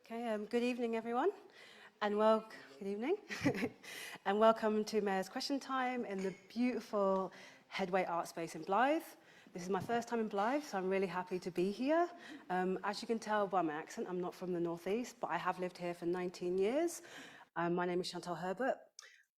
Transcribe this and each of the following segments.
Okay, good evening, everyone, and good evening, and welcome to Mayor's Question Time in the beautiful Headway Arts space in Blyth. This is my first time in Blyth, so I'm really happy to be here. As you can tell by my accent, I'm not from the Northeast, but I have lived here for 19 years. My name is Chantal Herbert.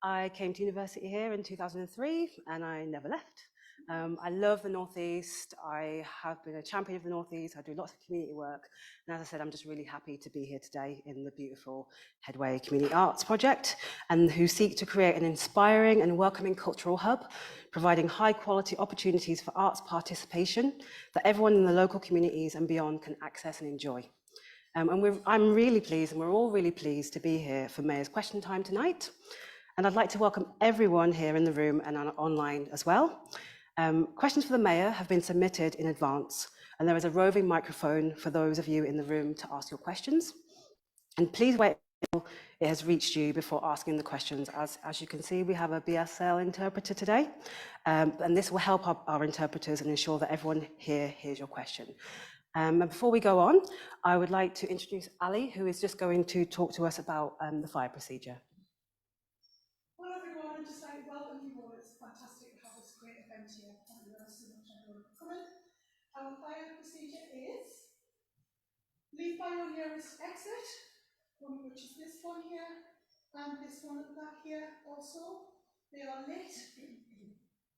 I came to university here in 2003, and I never left. I love the Northeast. I have been a champion of the Northeast. I do lots of community work. And as I said, I'm just really happy to be here today in the beautiful Headway Community Arts Project, and who seek to create an inspiring and welcoming cultural hub, providing high quality opportunities for arts participation that everyone in the local communities and beyond can access and enjoy. I'm really pleased, and we're all really pleased to be here for Mayor's Question Time tonight. And I'd like to welcome everyone here in the room and online as well. Questions for the Mayor have been submitted in advance, and there is a roving microphone for those of you in the room to ask your questions. And please wait until it has reached you before asking the questions. As you can see, we have a BSL interpreter today, and this will help our interpreters and ensure that everyone here hears your question. And before we go on, I would like to introduce Ali, who is just going to talk to us about the fire procedure. Well, everyone, and just like welcome you all. It's fantastic to have this great event here. Thank you so much, everyone, for coming. Our fire procedure is leave by your nearest exit, which is this one here, and this one at the back here also. They are lit.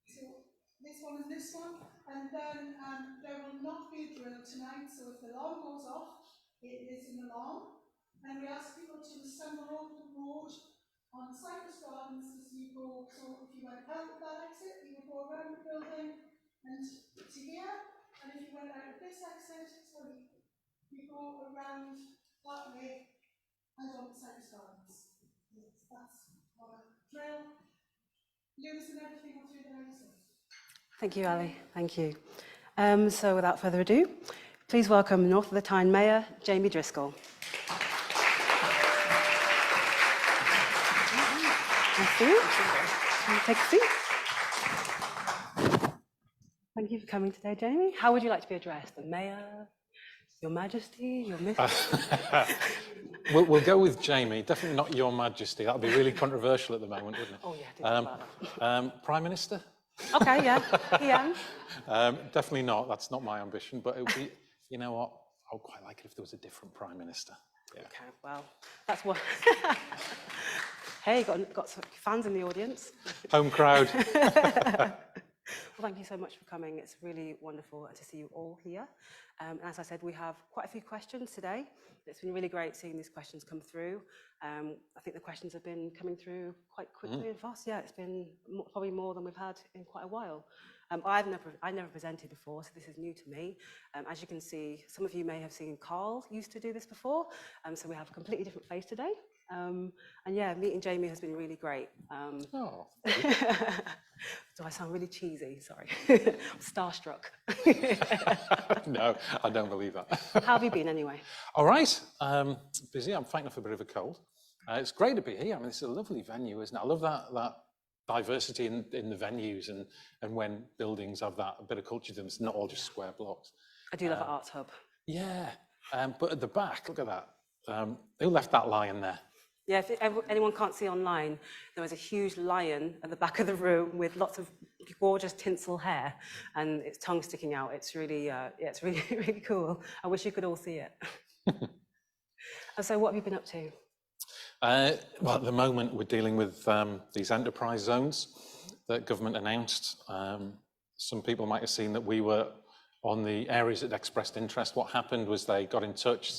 So this one and this one, and then there will not be a drill tonight. So if the alarm goes off, it is an alarm, and we ask people to assemble over the road on Cypress Gardens as you go. So if you went out of that exit, you would go around the building and to here, and if you went out of this exit, you go around that way and on Cypress Gardens. That's our drill. Lewis and everything will through the next one. Thank you, Ali. Thank you. So without further ado, please welcome North of Tyne Mayor, Jamie Driscoll. Thank you. Take a seat. Thank you for coming today, Jamie. How would you like to be addressed? The Mayor, Your Majesty, Your Miss? We'll go with Jamie. Definitely not Your Majesty. That would be really controversial at the moment, wouldn't it? Oh yeah, I did about that. Prime Minister? Okay, yeah, PM. Definitely not. That's not my ambition. But it would be, you know what? I would quite like it if there was a different Prime Minister. Yeah. Okay, well, that's what. Hey, got some fans in the audience. Home crowd. Well, thank you so much for coming. It's really wonderful to see you all here. And as I said, we have quite a few questions today. It's been really great seeing these questions come through. I think the questions have been coming through quite quickly and fast. Yeah, it's been probably more than we've had in quite a while. I never presented before, so this is new to me. As you can see, some of you may have seen Carl used to do this before, so we have a completely different face today. And yeah, meeting Jamie has been really great. Oh. Do I sound really cheesy? Sorry. I'm starstruck. No, I don't believe that. How have you been anyway? All right. Busy. I'm fighting off a bit of a cold. It's great to be here. I mean, it's a lovely venue, isn't it? I love that diversity in the venues and when buildings have that a bit of culture to them. It's not all just square blocks. I do love an arts hub. Yeah. But at the back, look at that. Who left that lion there? Yeah, if anyone can't see online, there was a huge lion at the back of the room with lots of gorgeous tinsel hair and its tongue sticking out. It's really, it's really, really cool. I wish you could all see it. And so what have you been up to? Well, at the moment, we're dealing with these enterprise zones that government announced. Some people might have seen that we were on the areas that expressed interest. What happened was they got in touch,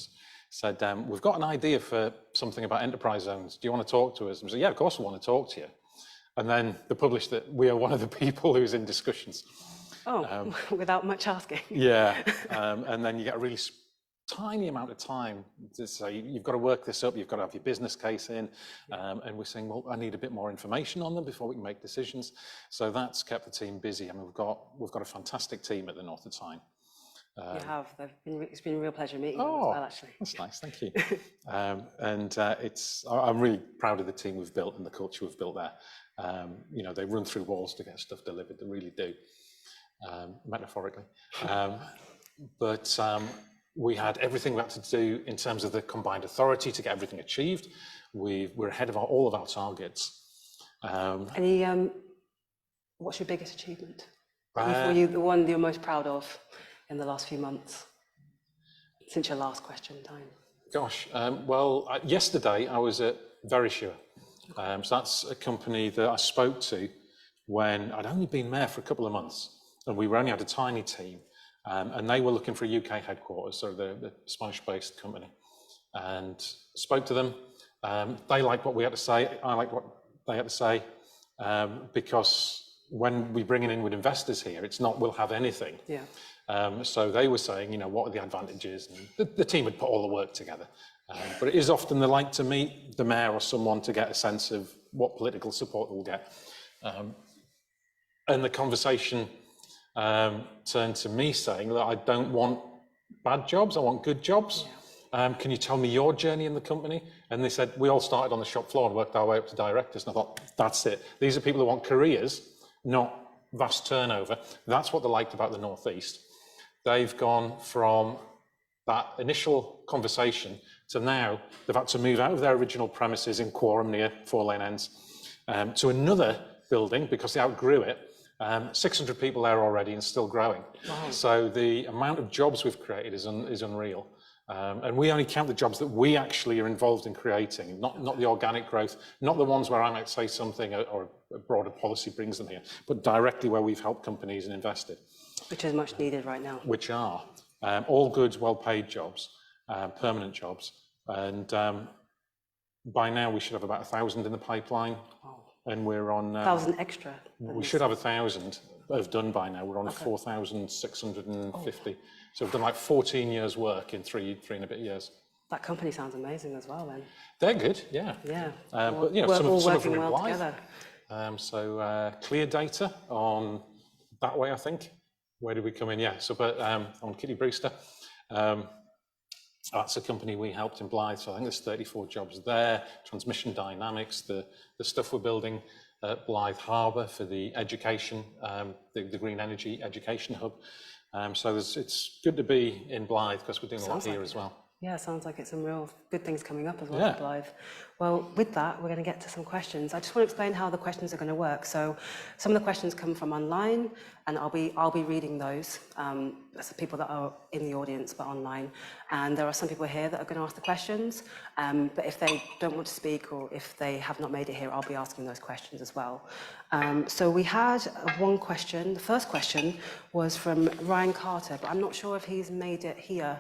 said, we've got an idea for something about enterprise zones. Do you want to talk to us? And we said, yeah, of course we want to talk to you. And then they published that we are one of the people who's in discussions. Oh, without much asking. Yeah, and then you get a really tiny amount of time to say, you've got to work this up, you've got to have your business case in. And we're saying, well, I need a bit more information on them before we can make decisions. So that's kept the team busy. I mean, we've got a fantastic team at the North of Tyne. You have. It's been a real pleasure meeting you as well, actually. That's nice, thank you. I'm really proud of the team we've built and the culture we've built there. You know, they run through walls to get stuff delivered, they really do, metaphorically. We had everything we had to do in terms of the combined authority to get everything achieved. We're ahead of all of our targets. What's your biggest achievement? For you, the one you're most proud of in the last few months, since your last question time? Gosh, yesterday I was at Verisure. So that's a company that I spoke to when I'd only been there for a couple of months, and we only had a tiny team, and they were looking for a UK headquarters, so the Spanish-based company, and spoke to them. They liked what we had to say, I liked what they had to say, because when we bring in with investors here, it's not we'll have anything. Yeah. So they were saying, what are the advantages? And the team had put all the work together. But it is often they like to meet the mayor or someone to get a sense of what political support they'll get. And the conversation turned to me saying that I don't want bad jobs, I want good jobs. Yeah. Can you tell me your journey in the company? And they said, we all started on the shop floor and worked our way up to directors. And I thought, that's it. These are people who want careers, not vast turnover. That's what they liked about the North East. They've gone from that initial conversation to now they've had to move out of their original premises in Quorum near Four Lane Ends to another building because they outgrew it. 600 people there already and still growing. Wow. So the amount of jobs we've created is unreal. And we only count the jobs that we actually are involved in creating, not the organic growth, not the ones where I might say something or a broader policy brings them here, but directly where we've helped companies and invested. Which is much needed right now. Which are all good, well-paid jobs, permanent jobs. And by now we should have about 1,000 in the pipeline. Wow. And we're on... 1,000 extra? We should have 1,000 have done by now. We're on 4,650. So we've done like 14 years work in three and a bit years. That company sounds amazing as well then. They're good, yeah. Yeah. But some of them are well together. So clear data on that way, I think. Where did we come in? Yeah, so but on Kitty Brewster. That's a company we helped in Blyth, so I think there's 34 jobs there. Transmission Dynamics, the stuff we're building at Blyth Harbour for the education, the green energy education hub. So it's good to be in Blyth because we're doing a lot here as well. Yeah, sounds like it's some real good things coming up as well at Blyth. Well, with that, we're going to get to some questions. I just want to explain how the questions are going to work. So some of the questions come from online, and I'll be reading those. That's the people that are in the audience but online. And there are some people here that are going to ask the questions. But if they don't want to speak or if they have not made it here, I'll be asking those questions as well. So we had one question. The first question was from Ryan Carter, but I'm not sure if he's made it here.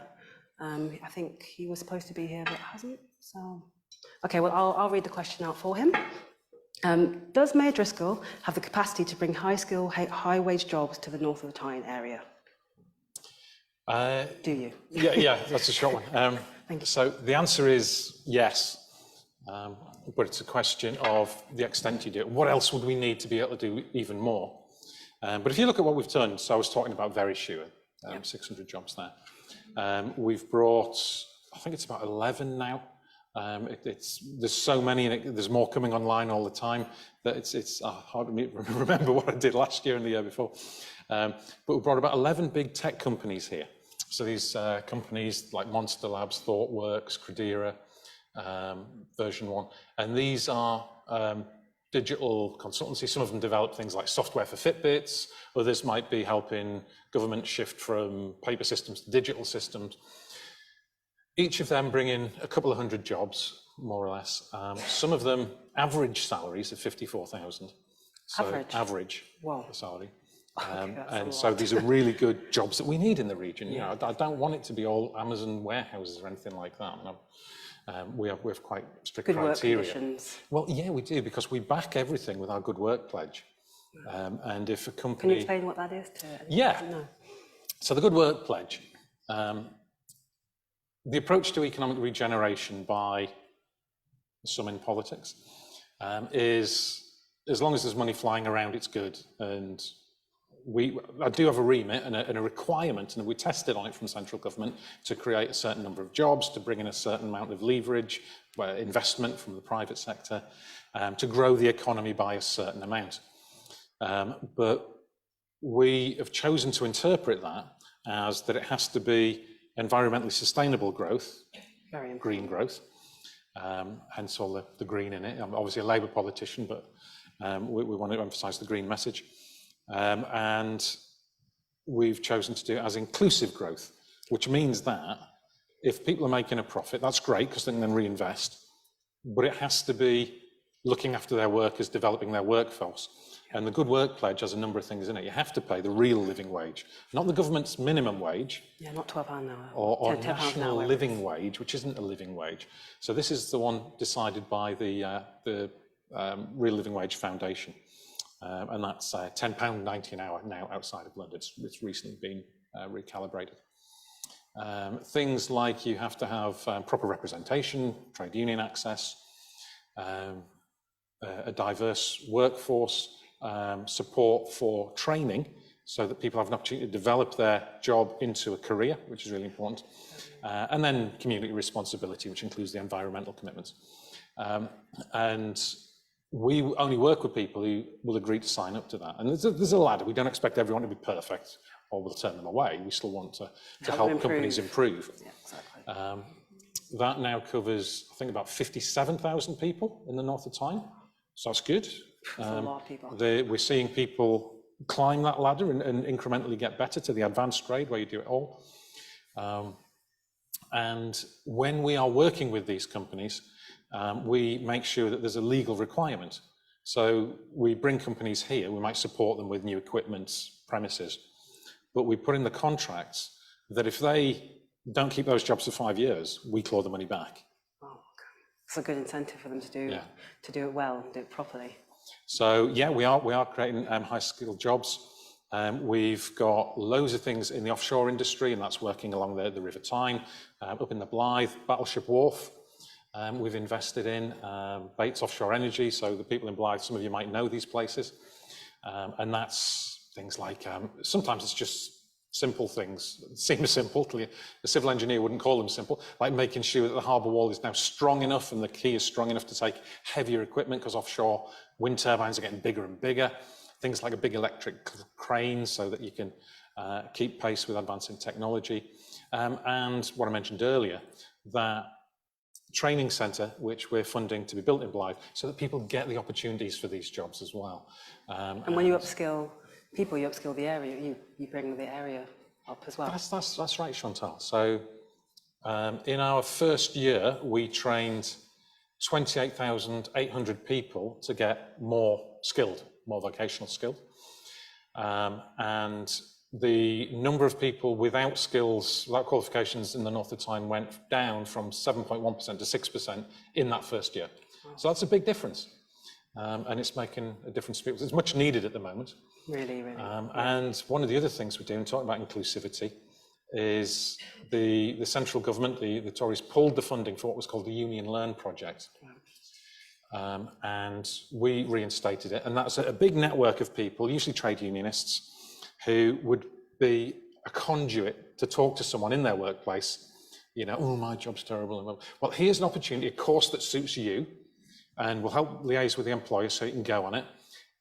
I think he was supposed to be here, but hasn't. So, okay, well, I'll read the question out for him. Does Mayor Driscoll have the capacity to bring high-skill, high-wage jobs to the North of Tyne area? Do you? Yeah, that's a short one. So the answer is yes, but it's a question of the extent you do it. What else would we need to be able to do even more? But if you look at what we've done, so I was talking about Verisure, 600 jobs there. We've brought, I think it's about 11 now. There's so many, and there's more coming online all the time that it's hard to remember what I did last year and the year before. But we brought about 11 big tech companies here. So these companies like Monster Labs, ThoughtWorks, Credera, Version 1, and these are digital consultancy. Some of them develop things like software for Fitbits, others might be helping government shift from paper systems to digital systems. Each of them bring in a couple of hundred jobs, more or less. Some of them average salaries of 54,000. So average salary. And so these are really good jobs that we need in the region. I don't want it to be all Amazon warehouses or anything like that. We have quite strict criteria. Good work conditions. Well, yeah, we do, because we back everything with our good work pledge. And if a company... Can you explain what that is to... Yeah. So the good work pledge, the approach to economic regeneration by some in politics is, as long as there's money flying around, it's good. And I do have a remit and a requirement, and we tested on it from central government, to create a certain number of jobs, to bring in a certain amount of leverage, investment from the private sector, to grow the economy by a certain amount. But we have chosen to interpret that as that it has to be environmentally sustainable growth, Very important. green growth, hence all the green in it. I'm obviously a Labour politician, but we want to emphasise the green message. And we've chosen to do it as inclusive growth, which means that if people are making a profit, that's great because they can then reinvest, but it has to be looking after their workers, developing their workforce. And the Good Work Pledge has a number of things in it. You have to pay the real living wage, not the government's minimum wage. Yeah, not £12 an hour. Or £10 national an hour. living wage, which isn't a living wage. So this is the one decided by the Real Living Wage Foundation. And that's £10.90 an hour now outside of London. It's recently been recalibrated. Things like you have to have proper representation, trade union access, a diverse workforce, support for training so that people have an opportunity to develop their job into a career, which is really important. And then community responsibility, which includes the environmental commitments. And we only work with people who will agree to sign up to that. And there's a ladder. We don't expect everyone to be perfect or we'll turn them away. We still want to help companies improve. Yeah, exactly. That now covers, I think, about 57,000 people in the North of Tyne. So that's good. That's a lot of people. We're seeing people climb that ladder and incrementally get better to the advanced grade where you do it all. And when we are working with these companies, we make sure that there's a legal requirement. So we bring companies here, we might support them with new equipment, premises, but we put in the contracts that if they don't keep those jobs for 5 years, we claw the money back. Oh, okay. It's a good incentive for them to do it well, do it properly. So yeah, we are creating high-skilled jobs. We've got loads of things in the offshore industry, and that's working along the River Tyne, up in the Blyth, Battleship Wharf. We've invested in Bates Offshore Energy, so the people in Blyth, some of you might know these places. And that's things like, sometimes it's just simple things, seem simple, a civil engineer wouldn't call them simple, like making sure that the harbour wall is now strong enough and the quay is strong enough to take heavier equipment, because offshore wind turbines are getting bigger and bigger. Things like a big electric crane so that you can keep pace with advancing technology. And what I mentioned earlier, that training centre, which we're funding to be built in Blyth, so that people get the opportunities for these jobs as well. And when you upskill people, you upskill the area, you bring the area up as well. That's right, Chantal. So in our first year, we trained 28,800 people to get more skilled, more vocational skilled. And the number of people without skills, without qualifications in the North of Tyne went down from 7.1% to 6% in that first year. Wow. So that's a big difference. And it's making a difference to people. It's much needed at the moment. Really, really. And one of the other things we're doing, talking about inclusivity, is the central government, the Tories, pulled the funding for what was called the Union Learn project. And we reinstated it. And that's a big network of people, usually trade unionists, who would be a conduit to talk to someone in their workplace, you know, oh, my job's terrible. Well, here's an opportunity, a course that suits you, and will help liaise with the employer so you can go on it.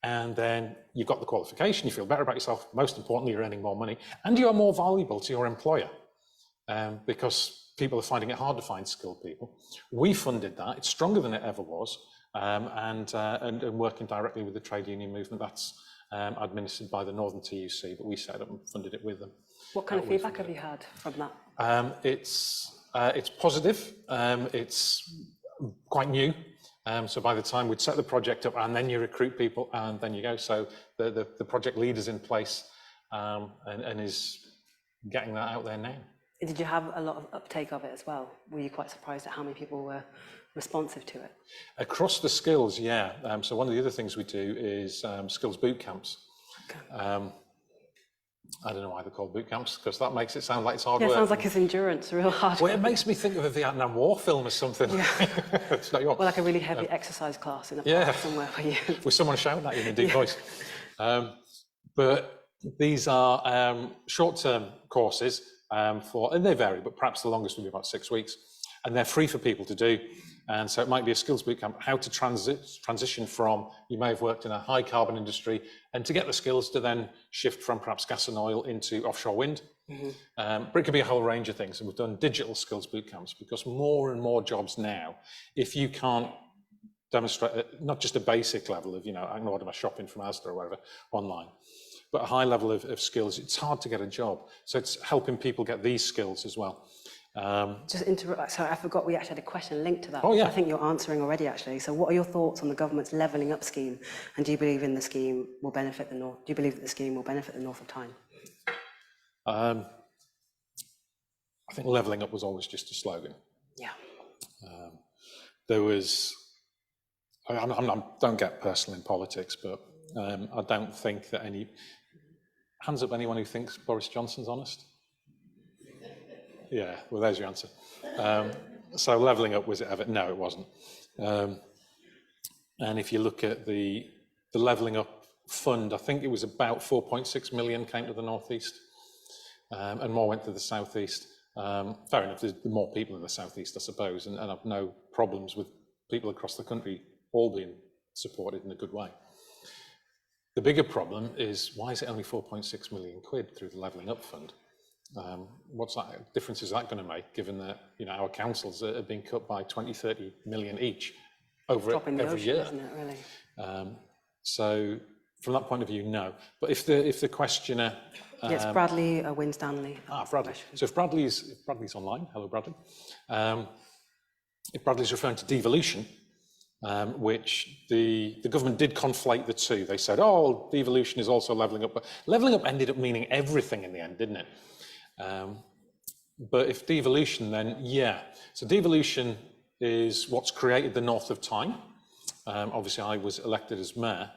And then you've got the qualification, you feel better about yourself, most importantly, you're earning more money, and you are more valuable to your employer, because people are finding it hard to find skilled people. We funded that, it's stronger than it ever was, and working directly with the trade union movement. That's administered by the Northern TUC, but we set up and funded it with them. What kind of feedback have you had from that? It's positive, it's quite new. So by the time we'd set the project up, and then you recruit people, and then you go. So the project leader's in place and is getting that out there now. Did you have a lot of uptake of it as well? Were you quite surprised at how many people were responsive to it? Across the skills, yeah. So one of the other things we do is skills boot camps. Okay. I don't know why they're called boot camps, because that makes it sound like it's hard work. Yeah, it sounds like it's endurance, real hard work. Well, it makes me think of a Vietnam War film or something. Yeah. It's not your... Well, like a really heavy exercise class in a park somewhere for you. With someone shouting at you in a deep voice. But these are short-term courses, and they vary, but perhaps the longest will be about 6 weeks. and they're free for people to do. And so it might be a skills bootcamp, how to transition from, you may have worked in a high carbon industry, and to get the skills to then shift from perhaps gas and oil into offshore wind. But it could be a whole range of things. And we've done digital skills bootcamps, because more and more jobs now, if you can't demonstrate not just a basic level of, I can order my shopping from Asda or whatever online, but a high level of skills, it's hard to get a job. So it's helping people get these skills as well. Just interrupt, sorry, I forgot we actually had a question linked to that. Oh, yeah. I think you're answering already, actually. So what are your thoughts on the government's levelling up scheme? And do you believe in the scheme will benefit the North? Do you believe that the scheme will benefit the North of Tyne? I think levelling up was always just a slogan. Yeah. There was, I don't get personal in politics, but I don't think that hands up anyone who thinks Boris Johnson's honest? Yeah, well, there's your answer. So levelling up, was it ever? No, it wasn't. And if you look at the levelling up fund, I think it was about 4.6 million came to the northeast, and more went to the southeast. Fair enough, there's more people in the southeast, I suppose, and I've no problems with people across the country all being supported in a good way. The bigger problem is, why is it only 4.6 million quid through the levelling up fund? What's that difference is that going to make, given that our councils are being cut by 20-30 million each over every year? Isn't it, really? So from that point of view, no. But if the questioner, It's Bradley Winstanley. Bradley. So if Bradley's online, hello Bradley. If Bradley's referring to devolution, which the government did conflate the two. They said, oh, devolution is also levelling up, but levelling up ended up meaning everything in the end, didn't it? But if devolution, then yeah. So devolution is what's created the North of Tyne. Obviously, I was elected as mayor.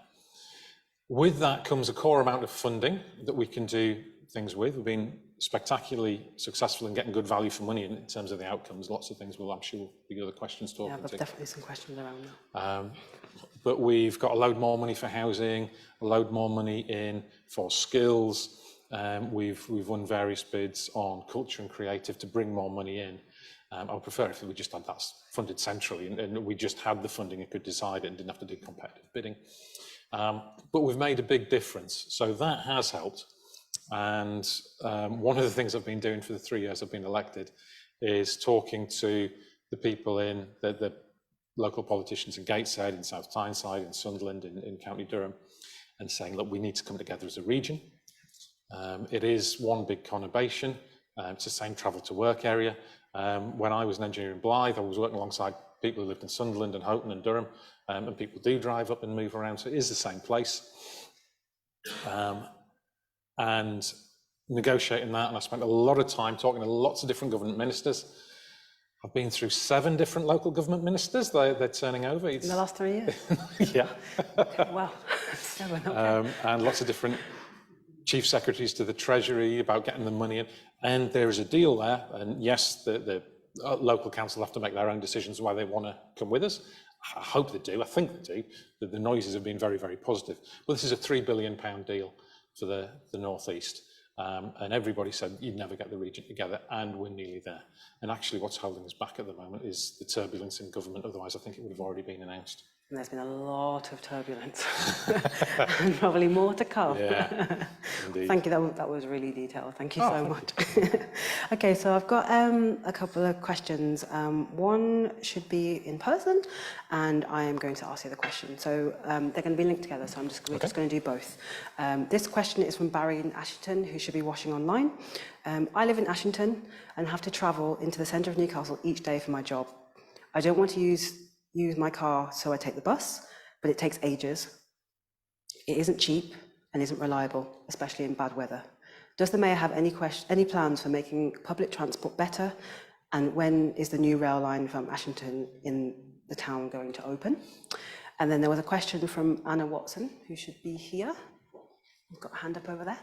With that comes a core amount of funding that we can do things with. We've been spectacularly successful in getting good value for money in terms of the outcomes. Lots of things I'm sure will be other questions talking to. Yeah, there's definitely some questions around that. But we've got a load more money for housing, a load more money in for skills. We've won various bids on culture and creative to bring more money in. I would prefer if we just had that funded centrally and we just had the funding and could decide it and didn't have to do competitive bidding. But we've made a big difference. So that has helped. And one of the things I've been doing for the 3 years I've been elected is talking to the people in the local politicians in Gateshead, in South Tyneside, in Sunderland, in County Durham, and saying, look, we need to come together as a region. It is one big conurbation. It's the same travel to work area. When I was an engineer in Blyth, I was working alongside people who lived in Sunderland and Houghton and Durham, and people do drive up and move around, so it is the same place. And negotiating that, and I spent a lot of time talking to lots of different government ministers. I've been through 7 different local government ministers they're turning over. In the last 3 years? Yeah. Okay, well, 7, okay. And lots of different chief secretaries to the Treasury about getting the money in. And there is a deal there. And yes, the local council have to make their own decisions why they want to come with us. I hope they do. I think they do. The noises have been very, very positive. But this is a £3 billion deal for the North East. And everybody said you'd never get the region together, and we're nearly there. And actually what's holding us back at the moment is the turbulence in government. Otherwise, I think it would have already been announced. And there's been a lot of turbulence, and probably more to come. Yeah, indeed. Thank you, that was really detailed. Thank you so much. Okay, so I've got a couple of questions. One should be in person, and I am going to ask you the question. So they're going to be linked together, so we're just going to do both. This question is from Barry in Ashington, who should be watching online. I live in Ashington and have to travel into the centre of Newcastle each day for my job. I don't want to use my car, so I take the bus, but it takes ages. It isn't cheap and isn't reliable, especially in bad weather. Does the Mayor have any plans for making public transport better? And when is the new rail line from Ashington in the town going to open? And then there was a question from Anna Watson, who should be here. We've got a hand up over there.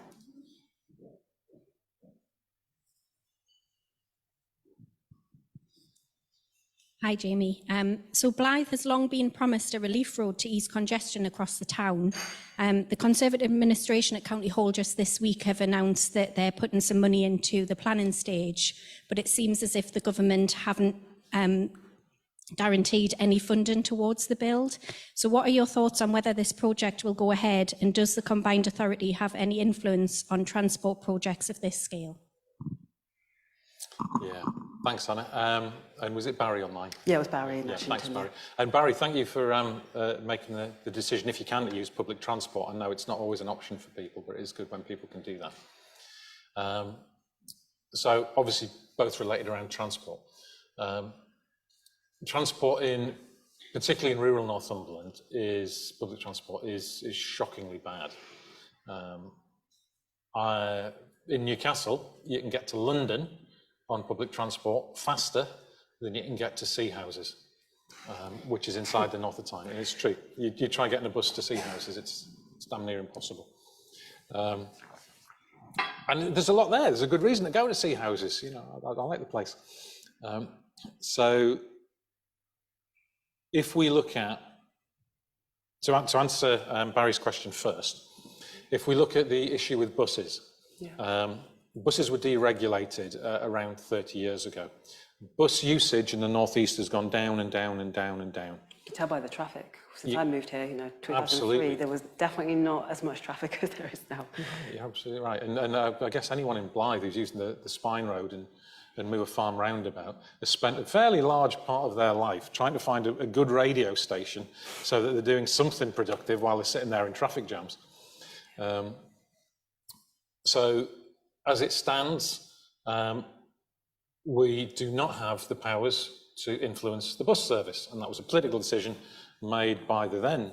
Hi, Jamie. So Blyth has long been promised a relief road to ease congestion across the town. The Conservative administration at County Hall just this week have announced that they're putting some money into the planning stage, but it seems as if the government haven't guaranteed any funding towards the build. So what are your thoughts on whether this project will go ahead, and does the combined authority have any influence on transport projects of this scale? Yeah, thanks, Anna. And was it Barry online? Yeah, it was Barry. Yeah, thanks, Barry. And Barry, thank you for making the decision, if you can, to use public transport. I know it's not always an option for people, but it is good when people can do that. So obviously, both related around transport. Transport particularly in rural Northumberland, public transport is shockingly bad. In Newcastle, you can get to London on public transport faster than you can get to Sea Houses, which is inside the North of Tyne. And it's true. You try getting a bus to Sea Houses, it's damn near impossible. And there's a lot there. There's a good reason to go to Sea Houses. You know, I like the place. So if we look at, to answer Barry's question first, if we look at the issue with buses, buses were deregulated around 30 years ago. Bus usage in the northeast has gone down and down and down and down. You can tell by the traffic. Since I moved here, 2003, absolutely. there was definitely not as much traffic as there is now. You're absolutely right. And I guess anyone in Blyth who's using the Spine Road and Moor Farm roundabout has spent a fairly large part of their life trying to find a good radio station so that they're doing something productive while they're sitting there in traffic jams. So as it stands, we do not have the powers to influence the bus service, and that was a political decision made by the then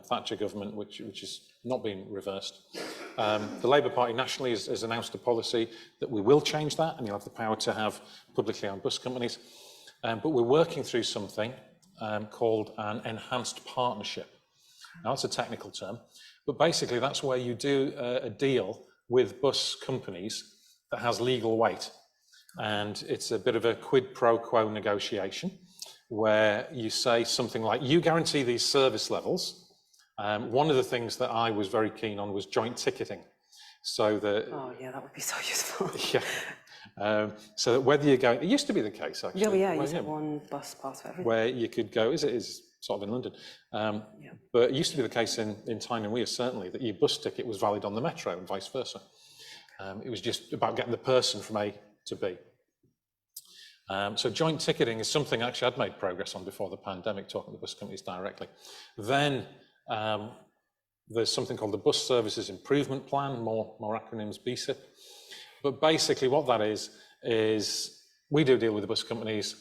Thatcher government, which has not been reversed. The Labour Party nationally has announced a policy that we will change that, and you'll have the power to have publicly owned bus companies. But we're working through something called an enhanced partnership. Now, that's a technical term, but basically that's where you do a deal with bus companies that has legal weight. And it's a bit of a quid pro quo negotiation where you say something like, you guarantee these service levels. One of the things that I was very keen on was joint ticketing. So that... Oh, yeah, that would be so useful. Yeah. So that whether you go... It used to be the case, actually. Yeah, you used to have one bus pass for everything. Where you could go, is sort of in London. But it used to be the case in Tyne and Weir, certainly, that your bus ticket was valid on the metro and vice versa. It was just about getting the person from A to B. So joint ticketing is something actually I'd made progress on before the pandemic, talking to bus companies directly. Then there's something called the Bus Services Improvement Plan, more acronyms, BSIP. But basically what that is we do deal with the bus companies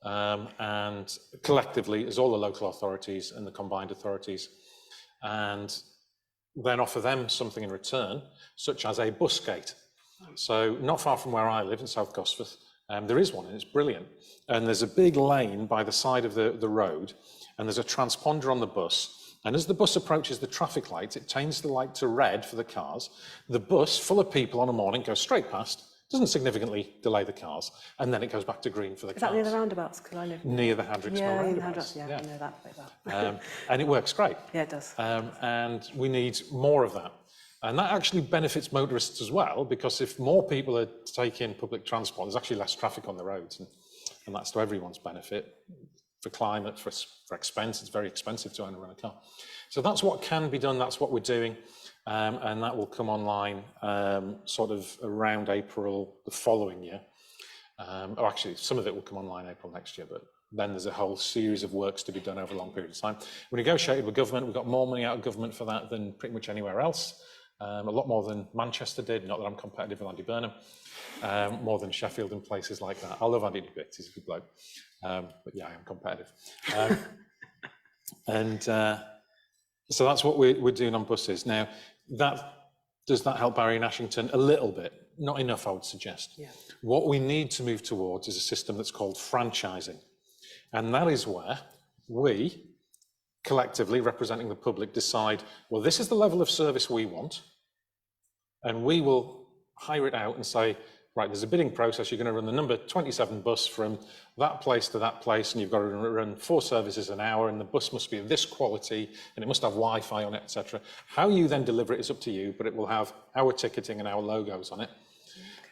and collectively as all the local authorities and the combined authorities, and then offer them something in return, such as a bus gate. So not far from where I live in South Gosforth, there is one and it's brilliant. And there's a big lane by the side of the road, and there's a transponder on the bus. And as the bus approaches the traffic lights, it changes the light to red for the cars. The bus, full of people on a morning, goes straight past, doesn't significantly delay the cars, and then it goes back to green for the cars. Is that near the roundabouts? Because I live near the Handricks Mill roundabouts. Yeah, I know that bit. And it works great. Yeah, it does. And we need more of that. And that actually benefits motorists as well, because if more people are taking public transport, there's actually less traffic on the roads, and that's to everyone's benefit. For climate, for expense, it's very expensive to own and run a car. So that's what can be done, that's what we're doing, and that will come online sort of around April the following year. Or actually, some of it will come online April next year, but then there's a whole series of works to be done over a long period of time. We negotiated with government, we got more money out of government for that than pretty much anywhere else. A lot more than Manchester did, not that I'm competitive with Andy Burnham, more than Sheffield and places like that. I love Andy to bits, he's a good bloke, but yeah, I am competitive. So that's what we're doing on buses. Now, does that help Barry and Ashington? A little bit, not enough, I would suggest. Yeah. What we need to move towards is a system that's called franchising. And that is where we, collectively representing the public, decide, well, this is the level of service we want, and we will hire it out and say, right, there's a bidding process, you're going to run the number 27 bus from that place to that place, and you've got to run 4 services an hour, and the bus must be of this quality, and it must have Wi-Fi on it, etc. How you then deliver it is up to you, but it will have our ticketing and our logos on it.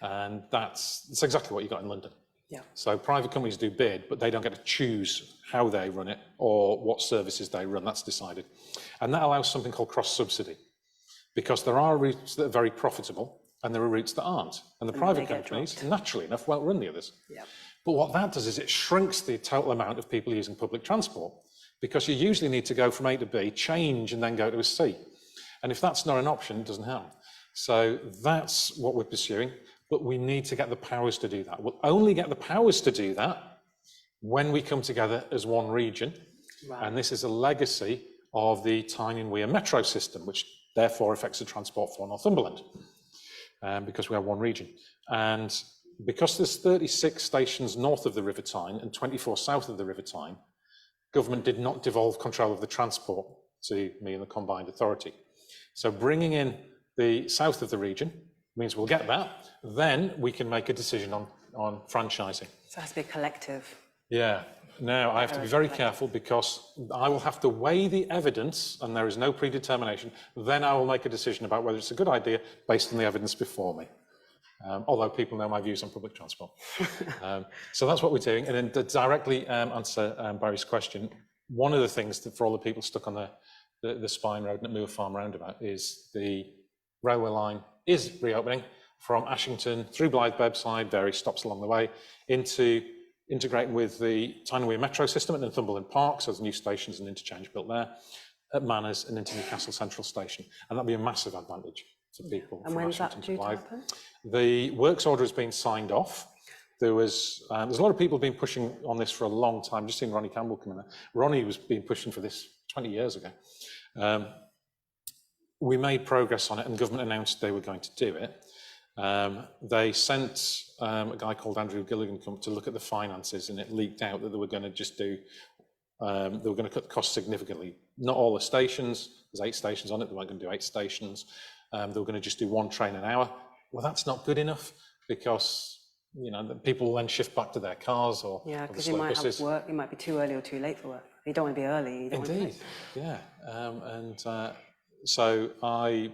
And that's exactly what you got in London. Yeah. So private companies do bid, but they don't get to choose how they run it or what services they run. That's decided. And that allows something called cross-subsidy, because there are routes that are very profitable and there are routes that aren't. And the private companies, naturally enough, won't run the others. Yeah. But what that does is it shrinks the total amount of people using public transport, because you usually need to go from A to B, change, and then go to a C. And if that's not an option, it doesn't happen. So that's what we're pursuing, but we need to get the powers to do that. We'll only get the powers to do that when we come together as one region. Right. And this is a legacy of the Tyne and Wear metro system, which therefore affects the transport for Northumberland, because we have one region. And because there's 36 stations north of the River Tyne and 24 south of the River Tyne, government did not devolve control of the transport to me and the combined authority. So bringing in the south of the region means we'll get that, then we can make a decision on franchising. So it has to be a collective. Yeah. Now, I have to be very careful, because I will have to weigh the evidence, and there is no predetermination. Then I will make a decision about whether it's a good idea based on the evidence before me. Although people know my views on public transport. So that's what we're doing. And then to directly answer Barry's question, one of the things that for all the people stuck on the Spine Road and at Moor Farm roundabout is the railway line is reopening from Ashington through Blyth, Bebbside, various stops along the way, into integrating with the Tyne and Wear metro system at Northumberland Park, so there's new stations and interchange built there, at Manners and into Newcastle Central Station. And that'll be a massive advantage to people. And when's that due to happen? The works order has been signed off. There's a lot of people been pushing on this for a long time. Just seen Ronnie Campbell come in there. Ronnie was been pushing for this 20 years ago. We made progress on it, and government announced they were going to do it. They sent a guy called Andrew Gilligan to look at the finances, and it leaked out that they were going to just do, they were going to cut the cost significantly. Not all the stations, there's 8 stations on it, they weren't going to do 8 stations. They were going to just do 1 train an hour. Well, that's not good enough, because people will then shift back to their cars or because you might have work, you might be too early or too late for work. You don't want to be early. You don't Indeed, want to yeah. So I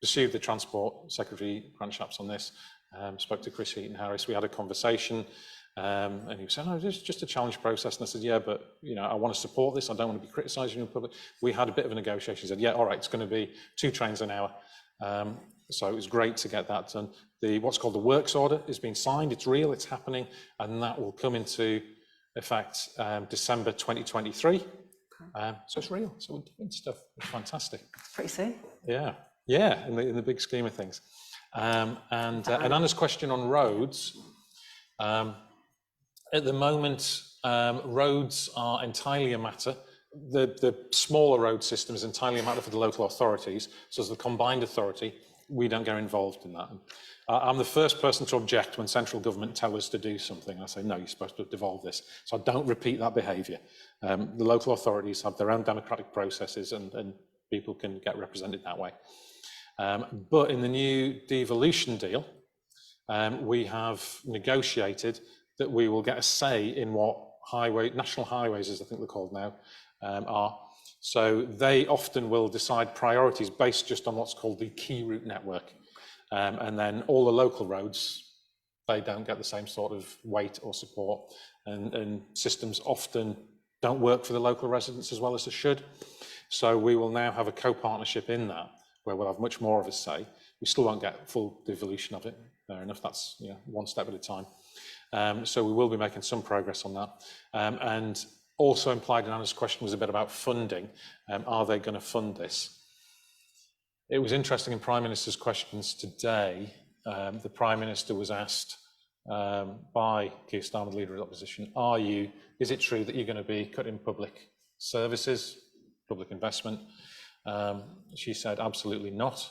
pursued the Transport Secretary, Grant Shapps, on this, spoke to Chris Heaton-Harris. We had a conversation, and he was saying, it's just a challenge process. And I said, yeah, but I want to support this. I don't want to be criticising you in public. We had a bit of a negotiation. He said, yeah, all right, it's going to be 2 trains an hour. So it was great to get that done. What's called the works order is being signed. It's real, it's happening, and that will come into effect December 2023. So it's real. So we're doing stuff. It's fantastic. Pretty soon. Yeah, in the big scheme of things. And Anna's question on roads. At the moment, roads are entirely a matter. The smaller road system is entirely a matter for the local authorities. So as the combined authority, we don't get involved in that. I'm the first person to object when central government tell us to do something. I say, no, you're supposed to devolve this. So I don't repeat that behaviour. The local authorities have their own democratic processes, and people can get represented that way. But in the new devolution deal, we have negotiated that we will get a say in what national highways, as I think they're called now, are. So they often will decide priorities based just on what's called the key route network. And then all the local roads, they don't get the same sort of weight or support, and systems often don't work for the local residents as well as they should. So we will now have a co-partnership in that, where we'll have much more of a say. We still won't get full devolution of it, fair enough, that's one step at a time. So we will be making some progress on that. And also implied in Anna's question was a bit about funding. Are they going to fund this? It was interesting in Prime Minister's questions today. The Prime Minister was asked by Keir Starmer, Leader of the Opposition, is it true that you're going to be cutting public services, public investment? She said, absolutely not.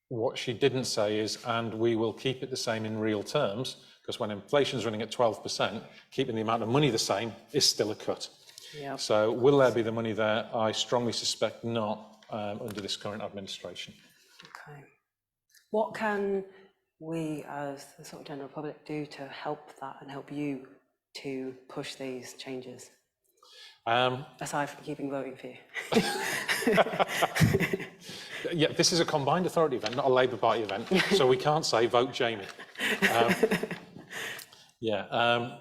What she didn't say is, and we will keep it the same in real terms, because when inflation's running at 12%, keeping the amount of money the same is still a cut. Yep. So will there be the money there? I strongly suspect not under this current administration. Okay. What can we as the sort of general public do to help that and help you to push these changes? Aside from keeping voting for you. Yeah, this is a combined authority event, not a Labour Party event, so we can't say vote Jamie. Yeah.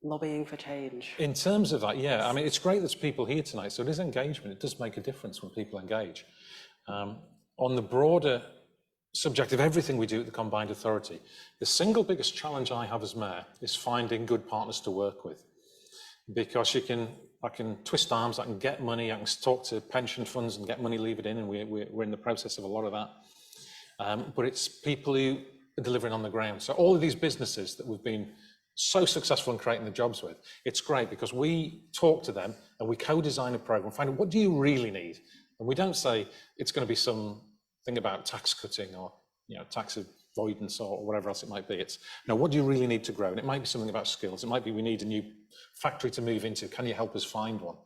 Lobbying for change. In terms of that, yeah, I mean, it's great there's people here tonight, so it is engagement. It does make a difference when people engage. On the broader subject of everything we do at the Combined Authority, the single biggest challenge I have as mayor is finding good partners to work with. Because I can twist arms, I can get money, I can talk to pension funds and get money, leave it in, and we're in the process of a lot of that. But it's people who are delivering on the ground. So all of these businesses that we've been so successful in creating the jobs with, it's great because we talk to them and we co-design a program, find out what do you really need? And we don't say it's going to be something about tax cutting or tax avoidance or whatever else it might be. It's, no, what do you really need to grow? And it might be something about skills. It might be we need a new factory to move into. Can you help us find one?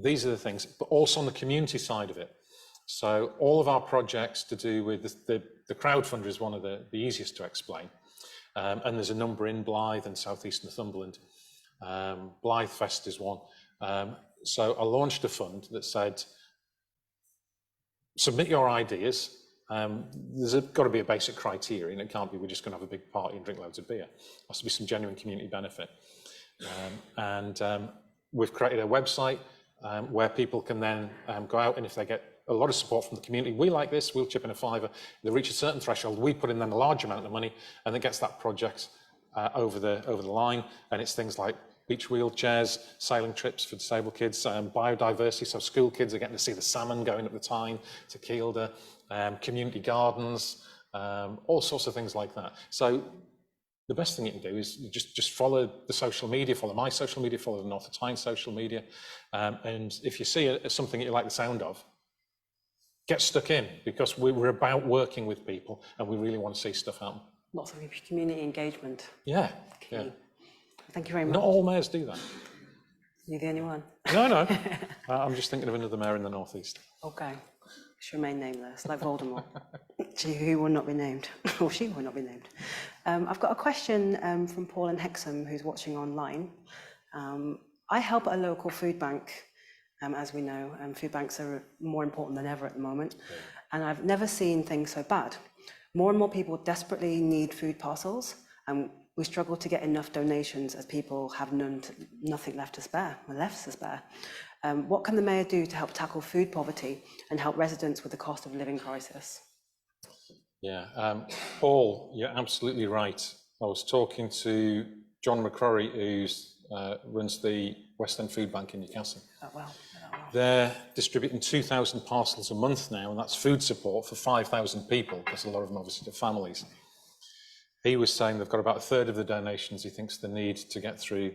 These are the things, but also on the community side of it. So all of our projects to do with the crowdfunder is one of the easiest to explain. And there's a number in Blyth and South East Northumberland. Blyth Fest is one. So I launched a fund that said, submit your ideas. There's got to be a basic criteria, and it can't be we're just going to have a big party and drink loads of beer. There has to be some genuine community benefit. We've created a website where people can then go out, and if they get a lot of support from the community, we like this, we'll chip in a £5. They reach a certain threshold, we put in then a large amount of money, and it gets that project over the line. And it's things like beach wheelchairs, sailing trips for disabled kids, biodiversity, so school kids are getting to see the salmon going up the Tyne to Kielder, community gardens, all sorts of things like that. So the best thing you can do is just follow the social media, follow my social media, follow the North of Tyne social media, and if you see something that you like the sound of, get stuck in, because we're about working with people and we really want to see stuff happen. Lots of community engagement. Yeah, Key. yeah. Thank you very much. Not all mayors do that. You're the only one. No. I'm just thinking of another mayor in the northeast. Okay. Should remain nameless, like Voldemort. Who will not be named, or she will not be named. I've got a question from Paul in Hexham, who's watching online. I help at a local food bank, as we know, and food banks are more important than ever at the moment. Okay. And I've never seen things so bad. More and more people desperately need food parcels, and we struggle to get enough donations as people have nothing left to spare. What can the mayor do to help tackle food poverty and help residents with the cost of living crisis? Yeah, Paul, you're absolutely right. I was talking to John McCrory, who runs the West End Food Bank in Newcastle. They're distributing 2,000 parcels a month now, and that's food support for 5,000 people, because a lot of them obviously are families. He was saying they've got about a third of the donations he thinks they need to get through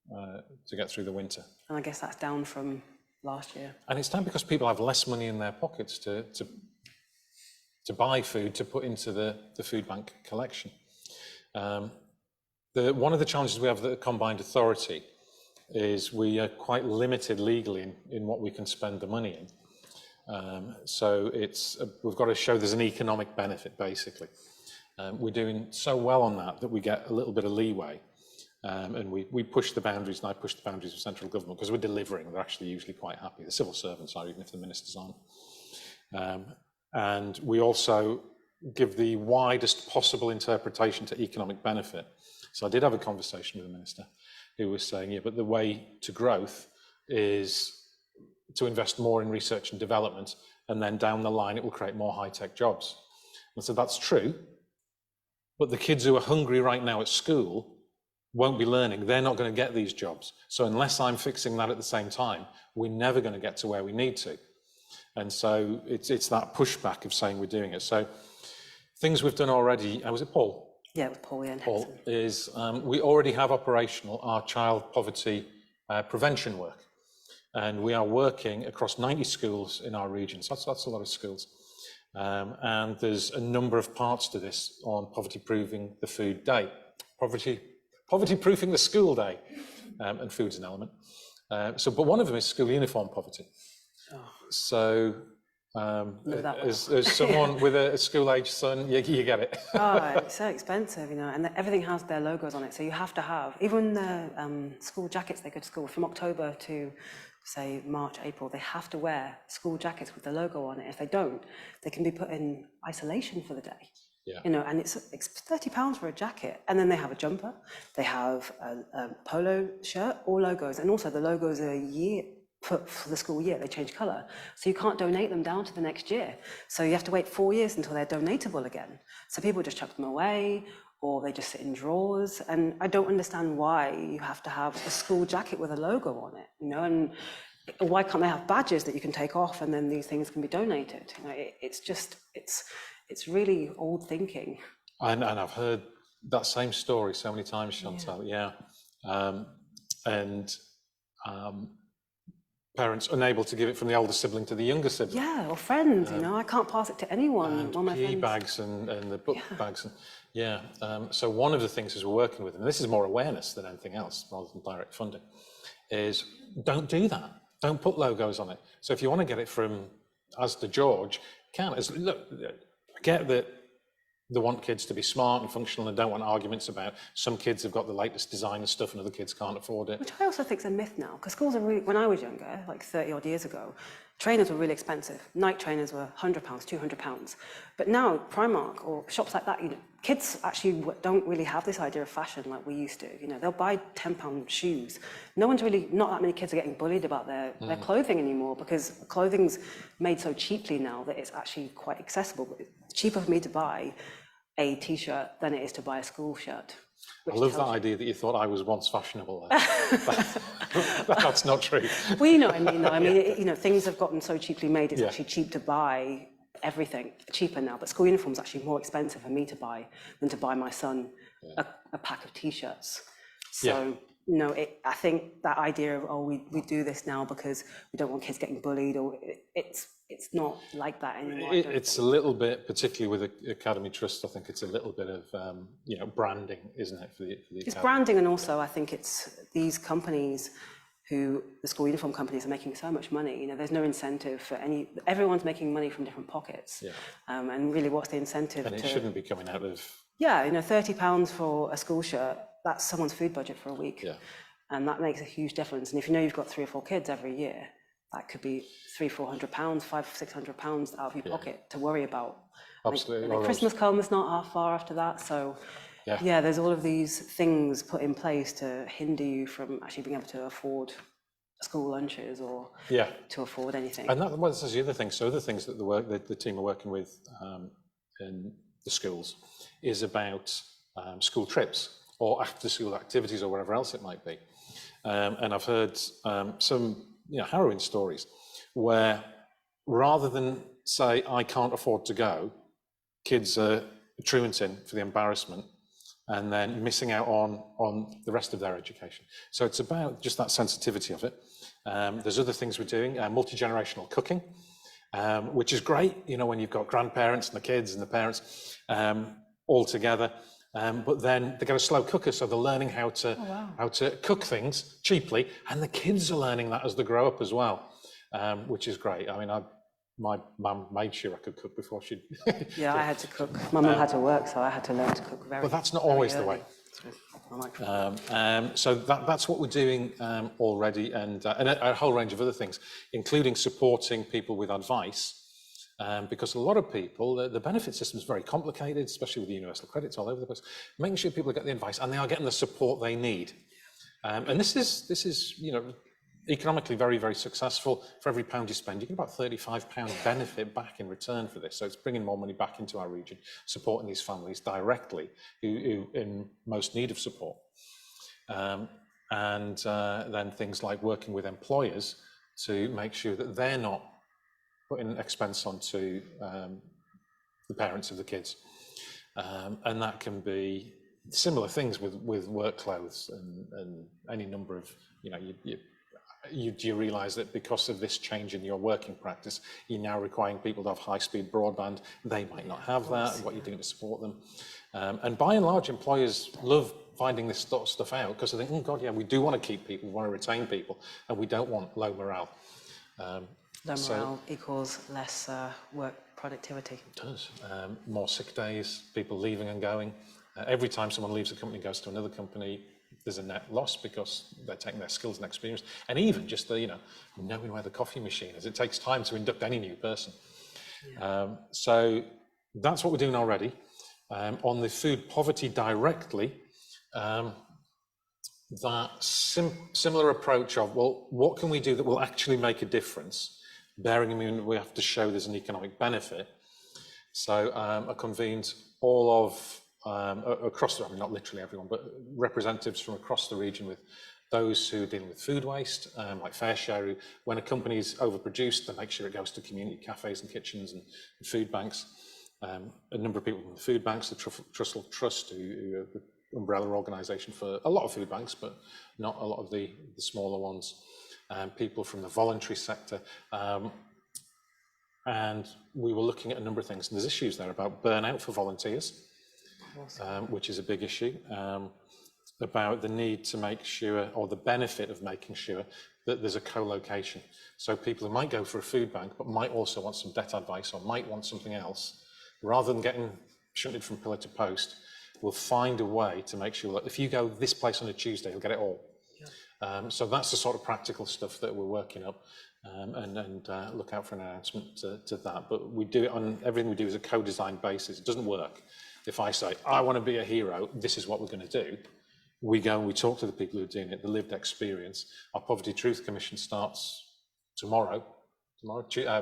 the winter. And I guess that's down from last year. And it's down because people have less money in their pockets to buy food to put into the food bank collection. One of the challenges we have at the Combined Authority is we are quite limited legally in what we can spend the money in. So we've got to show there's an economic benefit, basically. We're doing so well on that we get a little bit of leeway. And we push the boundaries, and I push the boundaries of central government, because we're delivering. They're actually usually quite happy. The civil servants are, even if the ministers aren't. And we also give the widest possible interpretation to economic benefit. So I did have a conversation with the minister who was saying, yeah, but the way to growth is to invest more in research and development, and then down the line it will create more high-tech jobs. And so that's true, but the kids who are hungry right now at school won't be learning. They're not going to get these jobs. So unless I'm fixing that at the same time, we're never going to get to where we need to. And so it's that pushback of saying we're doing it. So things we've done already, was it Paul? Yeah, with Paul, yeah. Paul, is we already have operational our child poverty prevention work. And we are working across 90 schools in our region. So that's a lot of schools. And there's a number of parts to this on poverty-proofing the food day. Poverty-proofing the school day, and food's an element. But one of them is school uniform poverty. Oh. So as someone with a school-age son, you get it. Oh, it's so expensive, and everything has their logos on it. So you have to have, even the school jackets they go to school, from October to, say, March, April, they have to wear school jackets with the logo on it. If they don't, they can be put in isolation for the day. Yeah. You know, and it's £30 for a jacket. And then they have a jumper, they have a polo shirt, all logos. And also the logos are a year, for the school year, they change colour. So you can't donate them down to the next year. So you have to wait 4 years until they're donatable again. So people just chuck them away, or they just sit in drawers. And I don't understand why you have to have a school jacket with a logo on it, you know, and why can't they have badges that you can take off and then these things can be donated? You know, it's really old thinking. And I've heard that same story so many times, Chantal, yeah. Parents unable to give it from the older sibling to the younger sibling. Yeah, or friends, you know, I can't pass it to anyone. And One of my PE friends... bags and the book bags. And, so one of the things is we're working with, and this is more awareness than anything else, rather than direct funding, is don't do that. Don't put logos on it. So if you want to get it from Asda George, can. Look, I get that they want kids to be smart and functional and don't want arguments about some kids have got the latest designer stuff and other kids can't afford it. Which I also think is a myth now, because schools are really, when I was younger, like 30 odd years ago, trainers were really expensive. Night trainers were £100, £200. But now Primark or shops like that, you know, kids actually don't really have this idea of fashion like we used to. You know, they'll buy £10 shoes. Not that many kids are getting bullied about their clothing anymore, because clothing's made so cheaply now that it's actually quite accessible. It's cheaper for me to buy a t-shirt than it is to buy a school shirt. I love that idea that you thought I was once fashionable. That's not true. Well, you know what I mean, though. I mean, you know, things have gotten so cheaply made, it's actually cheap to buy everything, cheaper now. But school uniforms actually more expensive for me to buy than to buy my son a pack of t-shirts. So, you know, I think that idea of, oh, we do this now because we don't want kids getting bullied, or it's not like that anymore. It's a little bit, particularly with the Academy Trust, I think it's a little bit of, you know, branding, isn't it, for the It's branding, and also I think it's these companies the school uniform companies are making so much money, you know, there's no incentive for everyone's making money from different pockets. And really what's the incentive? And it shouldn't be coming out of... Yeah, you know, £30 for a school shirt, that's someone's food budget for a week. And that makes a huge difference. And if you know you've got 3 or 4 kids every year, that could be £300-400, £500-600 out of your pocket to worry about. Absolutely. And Christmas comes not half far after that, so there's all of these things put in place to hinder you from actually being able to afford school lunches or to afford anything. And that's the other thing. So other things that the team are working with in the schools is about school trips or after school activities or whatever else it might be. And I've heard some harrowing stories where rather than say, I can't afford to go, kids are truanting for the embarrassment and then missing out on the rest of their education. So it's about just that sensitivity of it. There's other things we're doing, multi-generational cooking, which is great, you know, when you've got grandparents and the kids and the parents all together. But then they get a slow cooker, so they're learning how to cook things cheaply, and the kids are learning that as they grow up as well, which is great. I mean, my mum made sure I could cook before she... Yeah, I had to cook. My mum had to work, so I had to learn to cook very. But that's not always the way. So that's what we're doing already, and a whole range of other things, including supporting people with advice. Because a lot of people, the benefit system is very complicated, especially with the universal credits all over the place, making sure people get the advice and they are getting the support they need. And this is, you know, economically very, very successful. For every pound you spend, you get about £35 benefit back in return for this. So it's bringing more money back into our region, supporting these families directly who in most need of support. And then things like working with employers to make sure that they're not putting expense onto the parents of the kids. And that can be similar things with work clothes and any number of, you know, you realise that because of this change in your working practice, you're now requiring people to have high-speed broadband. They might not have that, and what you're doing to support them. And by and large, employers love finding this sort of stuff out because they think, oh God, yeah, we do want to keep people, we want to retain people, and we don't want low morale. Low morale equals less work productivity. It does. More sick days, people leaving and going. Every time someone leaves a company and goes to another company, there's a net loss because they're taking their skills and experience. And even just the, you know, knowing where the coffee machine is. It takes time to induct any new person. So that's what we're doing already. On the food poverty directly, that similar approach of, well, what can we do that will actually make a difference, bearing in mind we have to show there's an economic benefit. So I convened all of, across, I mean, not literally everyone, but representatives from across the region, with those who are dealing with food waste, like Fair Share, when a company's overproduced, they make sure it goes to community cafes and kitchens and food banks. A number of people from the food banks, the Trussell Trust, who are the umbrella organisation for a lot of food banks, but not a lot of the smaller ones. People from the voluntary sector. And we were looking at a number of things. And there's issues there about burnout for volunteers, which is a big issue. About the need to make sure, or the benefit of making sure, that there's a co-location. So people who might go for a food bank, but might also want some debt advice, or might want something else, rather than getting shunted from pillar to post, will find a way to make sure that if you go this place on a Tuesday, you'll get it all. Yeah. So that's the sort of practical stuff that we're working up, and look out for an announcement to that. But we do it on, everything we do is a co-designed basis. It doesn't work. If I say, I want to be a hero, this is what we're going to do. We go and we talk to the people who are doing it, the lived experience. Our Poverty Truth Commission starts tomorrow,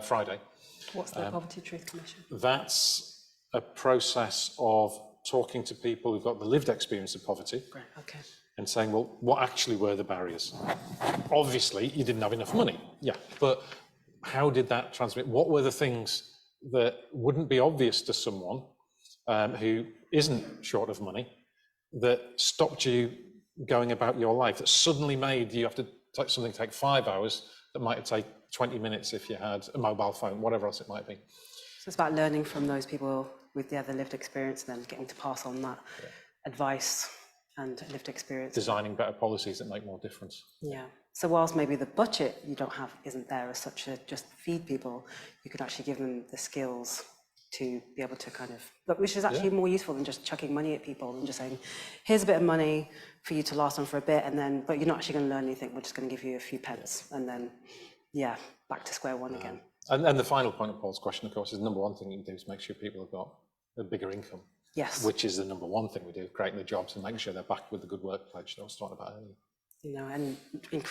Friday. What's the Poverty Truth Commission? That's a process of talking to people who've got the lived experience of poverty. Right, okay. And saying, well, what actually were the barriers? Obviously, you didn't have enough money. Yeah, but how did that transmit? What were the things that wouldn't be obvious to someone who isn't short of money, that stopped you going about your life, that suddenly made you have to take something take 5 hours that might take 20 minutes if you had a mobile phone, whatever else it might be. So it's about learning from those people with the lived experience, and then getting to pass on that advice and lived experience. Designing better policies that make more difference. Yeah. So whilst maybe the budget you don't have isn't there as such to just feed people, you could actually give them the skills to be able to kind of, but which is actually more useful than just chucking money at people and just saying, here's a bit of money for you to last on for a bit, and then, but you're not actually going to learn anything. We're just going to give you a few pence, and then, back to square one again. And the final point of Paul's question, of course, is the number one thing you can do is make sure people have got a bigger income. Yes. Which is the number one thing we do, creating the jobs and making sure they're backed with the good work pledge that I was talking about earlier. You know, and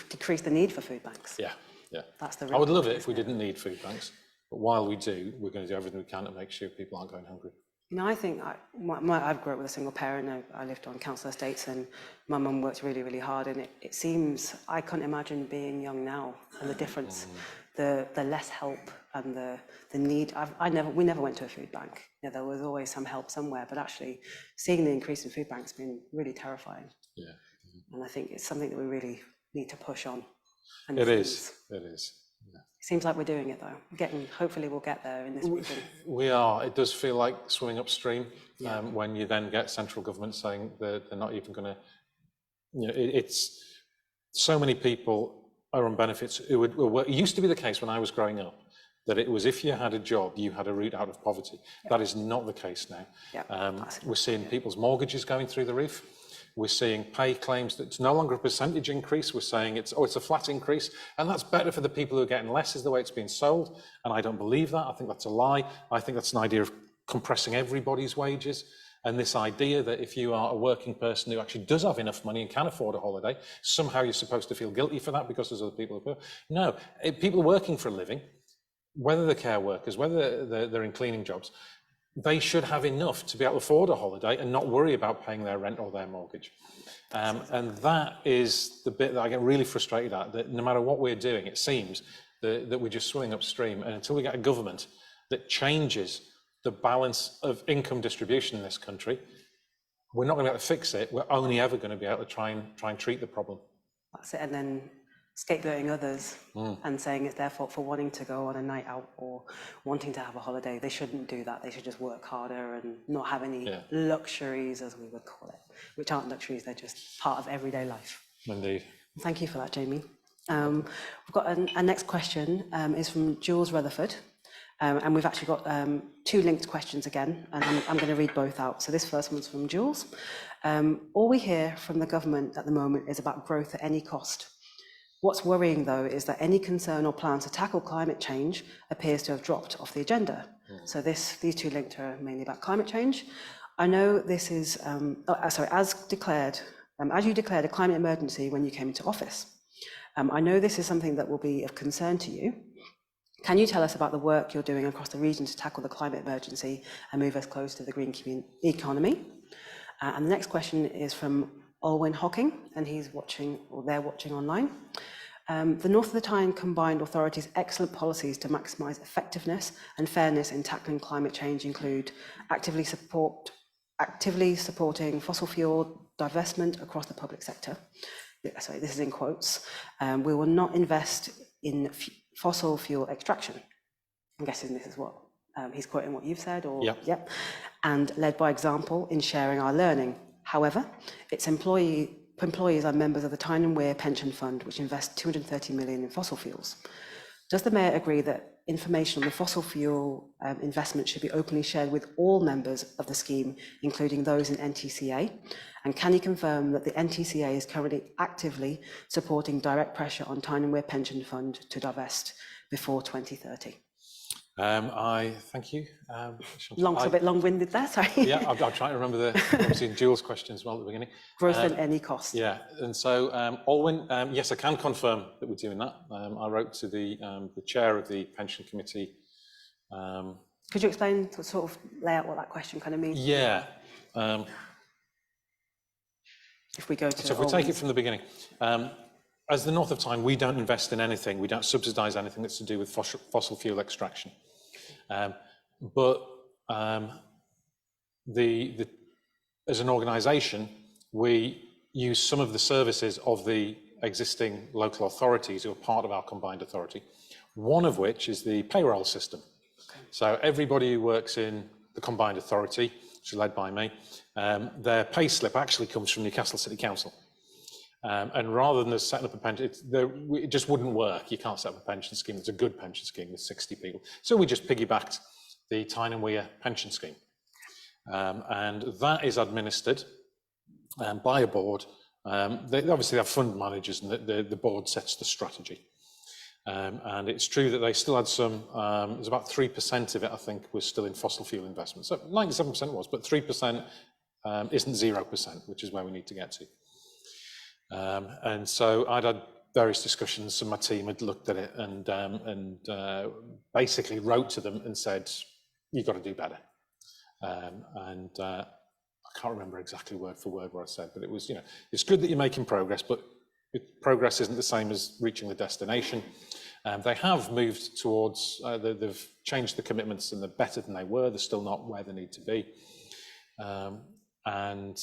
decrease the need for food banks. Yeah, yeah. That's the. I would love it if we didn't need food banks, but while we do, we're going to do everything we can to make sure people aren't going hungry. You know, I think I've grown up with a single parent. I lived on council estates, and my mum worked really, really hard. And it seems, I can't imagine being young now, and the difference, the less help and the need. We never went to a food bank. You know, there was always some help somewhere, but actually seeing the increase in food banks has been really terrifying. Yeah. And I think it's something that we really need to push on. And it is. Yeah. It seems like we're doing it though. Hopefully we'll get there in this region. We are. It does feel like swimming upstream when you then get central government saying they're not even going to, you know, it's so many people are on benefits who it used to be the case when I was growing up, that it was if you had a job, you had a route out of poverty. That is not the case now. We're seeing people's mortgages going through the roof. We're seeing pay claims that it's no longer a percentage increase. We're saying it's a flat increase, and that's better for the people who are getting less, is the way it's being sold. And I don't believe that. I think that's a lie. I think that's an idea of compressing everybody's wages. And this idea that if you are a working person who actually does have enough money and can afford a holiday, somehow you're supposed to feel guilty for that because there's other people who are. No, people are working for a living, whether they're care workers, whether they're in cleaning jobs, they should have enough to be able to afford a holiday and not worry about paying their rent or their mortgage. And that is the bit that I get really frustrated at, that no matter what we're doing, it seems that we're just swimming upstream. And until we get a government that changes the balance of income distribution in this country, we're not going to be able to fix it. We're only ever going to be able to try and treat the problem. That's it. And then scapegoating others and saying it's their fault for wanting to go on a night out or wanting to have a holiday. They shouldn't do that. They should just work harder and not have any luxuries, as we would call it, which aren't luxuries. They're just part of everyday life. Indeed. Thank you for that, Jamie. We've got our next question is from Jules Rutherford. And we've actually got two linked questions again, and I'm going to read both out. So this first one's from Jules. All we hear from the government at the moment is about growth at any cost. What's worrying, though, is that any concern or plan to tackle climate change appears to have dropped off the agenda. So these two linked are mainly about climate change. I know this is, as you declared a climate emergency when you came into office. I know this is something that will be of concern to you. Can you tell us about the work you're doing across the region to tackle the climate emergency and move us close to the green economy? And the next question is from Olwyn Hocking, and he's watching, or they're watching online. The North of Tyne combined authorities' excellent policies to maximise effectiveness and fairness in tackling climate change include actively supporting fossil fuel divestment across the public sector. Sorry, this is in quotes. We will not invest in fossil fuel extraction. I'm guessing this is what he's quoting what you've said, or yep. And led by example in sharing our learning. However, its employees are members of the Tyne and Weir Pension Fund, which invests 230 million in fossil fuels. Does the Mayor agree that information on the fossil fuel investment should be openly shared with all members of the scheme, including those in NTCA? And can you confirm that the NTCA is currently actively supporting direct pressure on Tyne and Weir Pension Fund to divest before 2030? Thank you. A bit long-winded there, sorry. Yeah, I'll try to remember obviously Jules' question as well at the beginning. Growth at any cost. Yeah, and so Olwyn, yes, I can confirm that we're doing that. I wrote to the chair of the pension committee. Could you explain, sort of lay out what that question kind of means? Yeah. If we go to so if we take it from the beginning, as the North of Tyne, we don't invest in anything, we don't subsidise anything that's to do with fossil fuel extraction. But as an organisation, we use some of the services of the existing local authorities who are part of our combined authority, one of which is the payroll system. Okay. So everybody who works in the combined authority, which is led by me, their pay slip actually comes from Newcastle City Council. And rather than us setting up a pension, it just wouldn't work. You can't set up a pension scheme. It's a good pension scheme with 60 people. So we just piggybacked the Tyne and Weir pension scheme. And that is administered by a board. They obviously have fund managers, and the board sets the strategy. And it's true that they still had some, there's about 3% of it, I think, was still in fossil fuel investment. So 97% was, but 3% isn't 0%, which is where we need to get to. And so I'd had various discussions, and my team had looked at it and basically wrote to them and said, you've got to do better. I can't remember exactly word for word what I said, but it was, it's good that you're making progress, but progress isn't the same as reaching the destination. They have moved towards, they've changed the commitments and they're better than they were. They're still not where they need to be. And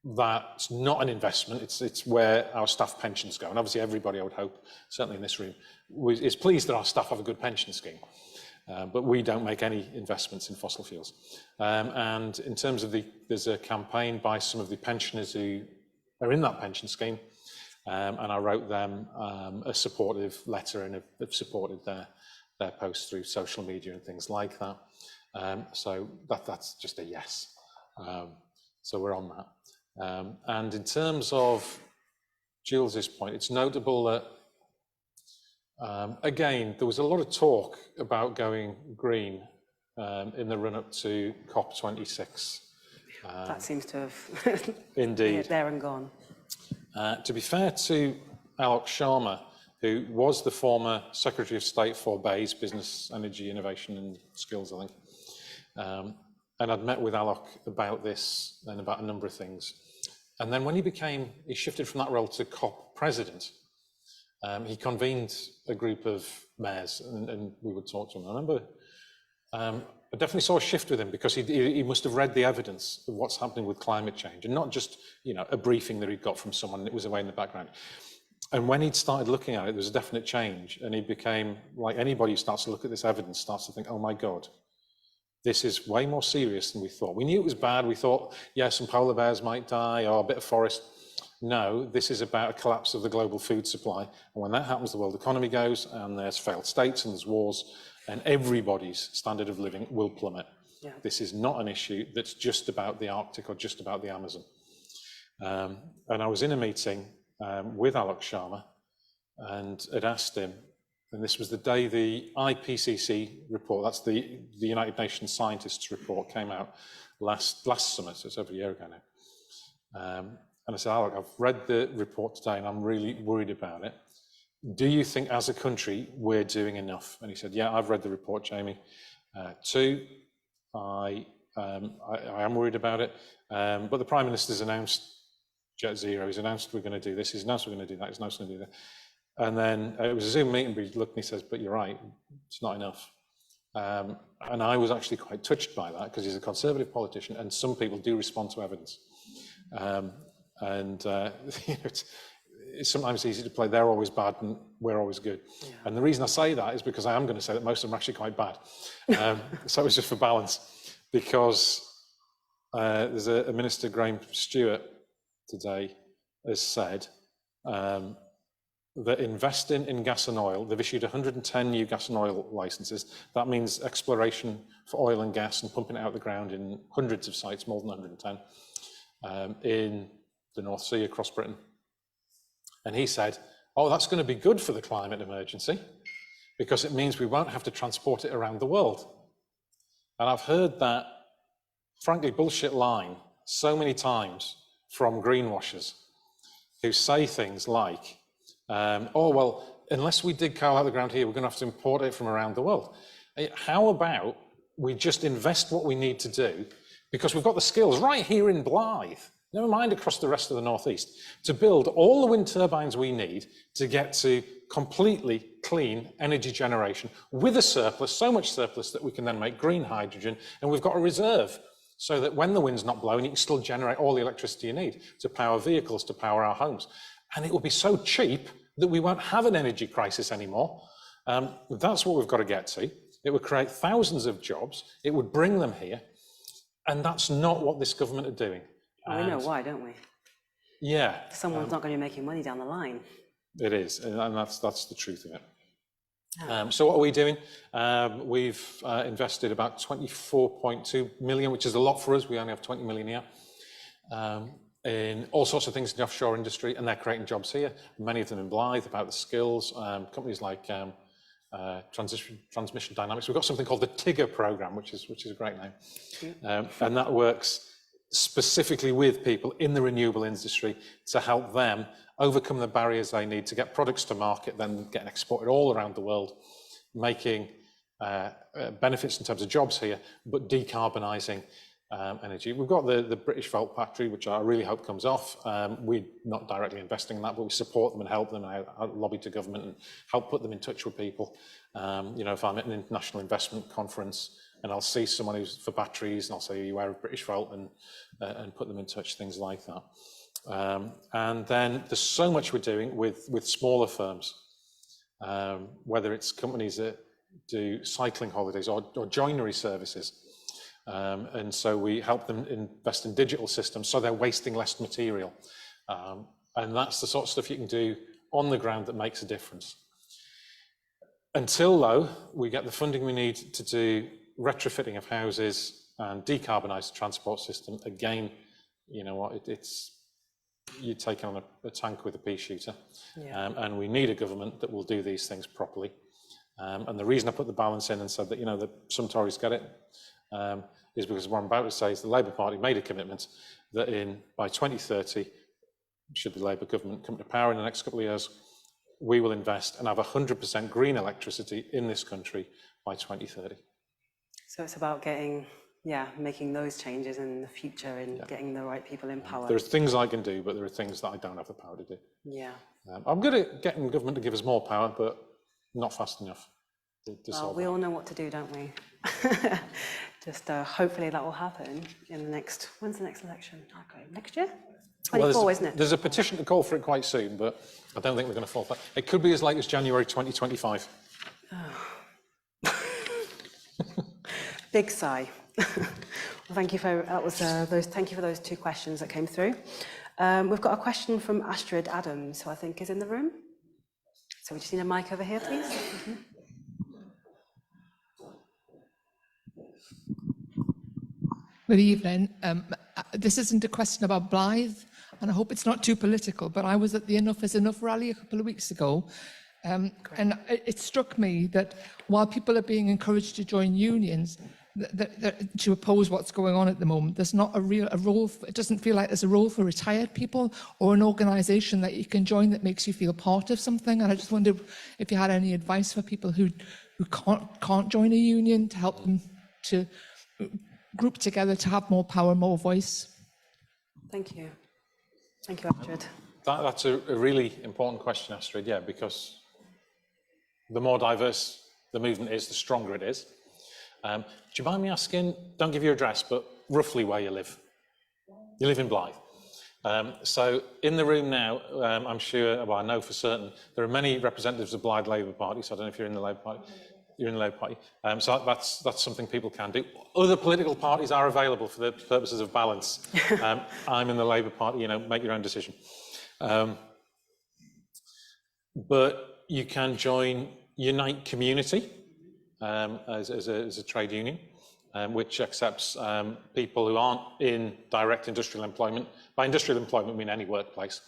that's not an investment, it's where our staff pensions go. And obviously everybody, I would hope, certainly in this room, is pleased that our staff have a good pension scheme. But we don't make any investments in fossil fuels. And in terms of there's a campaign by some of the pensioners who are in that pension scheme, and I wrote them a supportive letter and have supported their posts through social media and things like that. So that's just a yes. So we're on that. And in terms of Jules's point, it's notable that, again, there was a lot of talk about going green in the run-up to COP26. That seems to have indeed there and gone. To be fair to Alok Sharma, who was the former Secretary of State for BEIS, Business, Energy, Innovation and Skills, I think, and I'd met with Alok about this and about a number of things. And then when he shifted from that role to COP president, he convened a group of mayors and we would talk to him. I remember I definitely saw a shift with him because he must have read the evidence of what's happening with climate change and not just, a briefing that he'd got from someone and it was away in the background. And when he'd started looking at it, there was a definite change, and he became, like anybody who starts to look at this evidence, starts to think, oh my God, this is way more serious than we thought. We knew it was bad. We thought, yeah, some polar bears might die or a bit of forest. No, this is about a collapse of the global food supply. And when that happens, the world economy goes, and there's failed states and there's wars, and everybody's standard of living will plummet. Yeah. This is not an issue that's just about the Arctic or just about the Amazon. And I was in a meeting with Alok Sharma and had asked him, and this was the day the IPCC report, that's the United Nations Scientists report, came out last summer, so it's over a year ago now. And I said, oh, look, I've read the report today and I'm really worried about it. Do you think as a country we're doing enough? And he said, yeah, I've read the report, Jamie. Two, I am worried about it. But the Prime Minister's announced Jet Zero. He's announced we're going to do this. He's announced we're going to do that. He's announced we're going to do that. And then it was a Zoom meeting, but he looked and he says, but you're right, it's not enough. And I was actually quite touched by that because he's a Conservative politician and some people do respond to evidence. It's sometimes easy to play they're always bad and we're always good. Yeah. And the reason I say that is because I am going to say that most of them are actually quite bad. So it was just for balance, because there's a Minister, Graham Stewart, today has said that investing in gas and oil, they've issued 110 new gas and oil licenses. That means exploration for oil and gas and pumping it out of the ground in hundreds of sites, more than 110, in the North Sea across Britain. And he said, oh, that's going to be good for the climate emergency because it means we won't have to transport it around the world. And I've heard that, frankly, bullshit line so many times from greenwashers who say things like, oh, well, unless we dig coal out of the ground here, we're going to have to import it from around the world. How about we just invest what we need to do, because we've got the skills right here in Blyth, never mind across the rest of the northeast, to build all the wind turbines we need to get to completely clean energy generation with a surplus, so much surplus that we can then make green hydrogen, and we've got a reserve so that when the wind's not blowing, you can still generate all the electricity you need to power vehicles, to power our homes. And it will be so cheap that we won't have an energy crisis anymore. That's what we've got to get to. It would create thousands of jobs. It would bring them here. And that's not what this government are doing. Well, we know why, don't we? Yeah. Someone's not going to be making money down the line. It is, and that's the truth of it. So what are we doing? We've invested about 24.2 million, which is a lot for us. We only have 20 million here, in all sorts of things in the offshore industry, and they're creating jobs here. Many of them in Blyth, about the skills. Companies like Transmission Dynamics. We've got something called the TIGGER program, which is a great name, and that works specifically with people in the renewable industry to help them overcome the barriers they need to get products to market, then getting exported all around the world, making benefits in terms of jobs here, but decarbonising energy. We've got the British Volt factory, which I really hope comes off. We're not directly investing in that, but we support them and help them, and I lobby to government and help put them in touch with people. If I'm at an international investment conference and I'll see someone who's for batteries, and I'll say, are you aware of British Volt, and put them in touch, things like that. And then there's so much we're doing with smaller firms, whether it's companies that do cycling holidays or joinery services. And so we help them invest in digital systems so they're wasting less material. And that's the sort of stuff you can do on the ground that makes a difference. Until, though, we get the funding we need to do retrofitting of houses and decarbonise the transport system, again, you know what, you're taking on a tank with a pea shooter. Yeah. And we need a government that will do these things properly. And the reason I put the balance in and said that, that some Tories get it, is because what I'm about to say is the Labour Party made a commitment that by 2030, should the Labour government come to power in the next couple of years, we will invest and have 100% green electricity in this country by 2030. So it's about making those changes in the future and getting the right people in power. There's things I can do, but there are things that I don't have the power to do. Yeah. I'm good at getting government to give us more power, but not fast enough. We all know what to do, don't we? Just hopefully that will happen in the next, when's the next election? Okay, next year? 24, isn't it? There's a petition to call for it quite soon, but I don't think they're going to fall for it. It could be as late as January 2025. Oh. Big sigh. Well, thank you for thank you for those two questions that came through. We've got a question from Astrid Adams, who I think is in the room. So we just need a mic over here, please. Mm-hmm. Good evening. This isn't a question about Blyth, and I hope it's not too political, but I was at the Enough is Enough rally a couple of weeks ago, And it struck me that while people are being encouraged to join unions, to oppose what's going on at the moment, there's not a role, it doesn't feel like there's a role for retired people or an organisation that you can join that makes you feel part of something. And I just wondered if you had any advice for people who can't join a union to help them to group together to have more power, more voice. Thank you. Thank you, Astrid. That's a really important question, Astrid, yeah, because the more diverse the movement is, the stronger it is. Do you mind me asking, don't give your address, but roughly where you live? You live in Blyth. So in the room now, I'm sure, well, I know for certain, there are many representatives of Blyth Labour Party, so I don't know if you're in the Labour Party. You're in the Labour Party. So that's something people can do. Other political parties are available for the purposes of balance. I'm in the Labour Party, you know, make your own decision. But you can join Unite Community as a trade union, which accepts people who aren't in direct industrial employment. By industrial employment, I mean any workplace.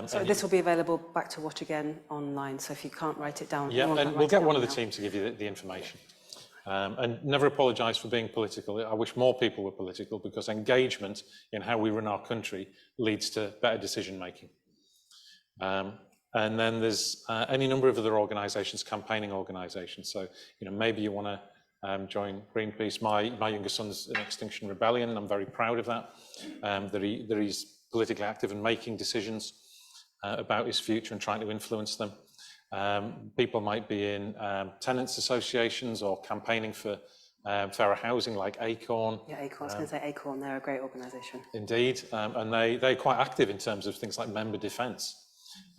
So this will be available back to watch again online, so if you can't write it down... Yeah, and we'll get one of the team to give you the information. And never apologise for being political. I wish more people were political, because engagement in how we run our country leads to better decision making. And then there's any number of other organisations, campaigning organisations. So, you know, maybe you want to join Greenpeace. My younger son's in Extinction Rebellion, and I'm very proud of that. That he's politically active and making decisions about his future and trying to influence them. People might be in tenants associations or campaigning for fairer housing, like Acorn. Yeah, Acorn. I was going to say Acorn. They're a great organisation. Indeed, and they're quite active in terms of things like member defence.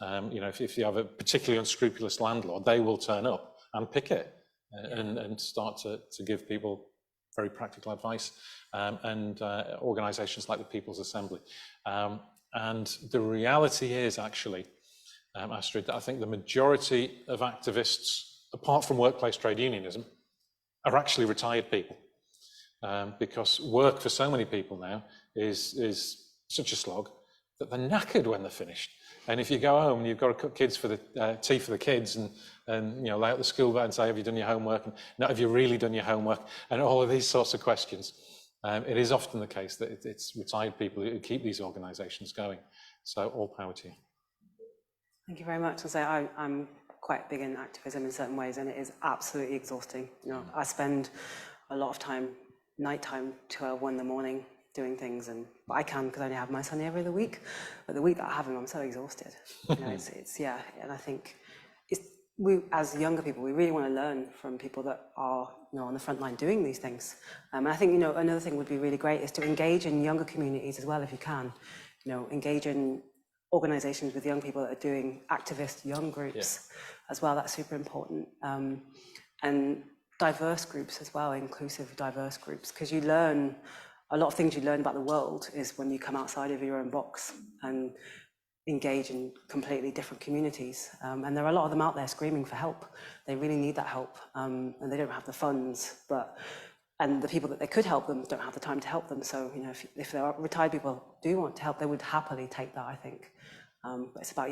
You know, if you have a particularly unscrupulous landlord, they will turn up and picket and start to give people very practical advice. And organisations like the People's Assembly. And the reality is, actually, Astrid, that I think the majority of activists, apart from workplace trade unionism, are actually retired people. Because work for so many people now is such a slog that they're knackered when they're finished. And if you go home and you've got to cook kids for the tea for the kids and you know, lay out the school bed and say, have you done your homework? And not, have you really done your homework? And all of these sorts of questions. It is often the case that it's retired people who keep these organisations going. So all power to you. Thank you very much. I say I'm quite big in activism in certain ways, and it is absolutely exhausting. You know, I spend a lot of time, nighttime, 12, 1 in the morning, doing things, but I can because I only have my son every other week. But the week that I have him, I'm so exhausted. You know, it's yeah, and I think we, as younger people, we really want to learn from people that are, you know, on the front line doing these things. And I think, you know, another thing would be really great is to engage in younger communities as well, if you can. You know, engage in organisations with young people that are doing activist young groups as well. That's super important. And diverse groups as well, inclusive, diverse groups, because you learn a lot of things you learn about the world is when you come outside of your own box and engage in completely different communities. And there are a lot of them out there screaming for help. They really need that help, and they don't have the funds, and the people that they could help them don't have the time to help them. So, you know, if there are retired people who do want to help, they would happily take that, I think. But it's about,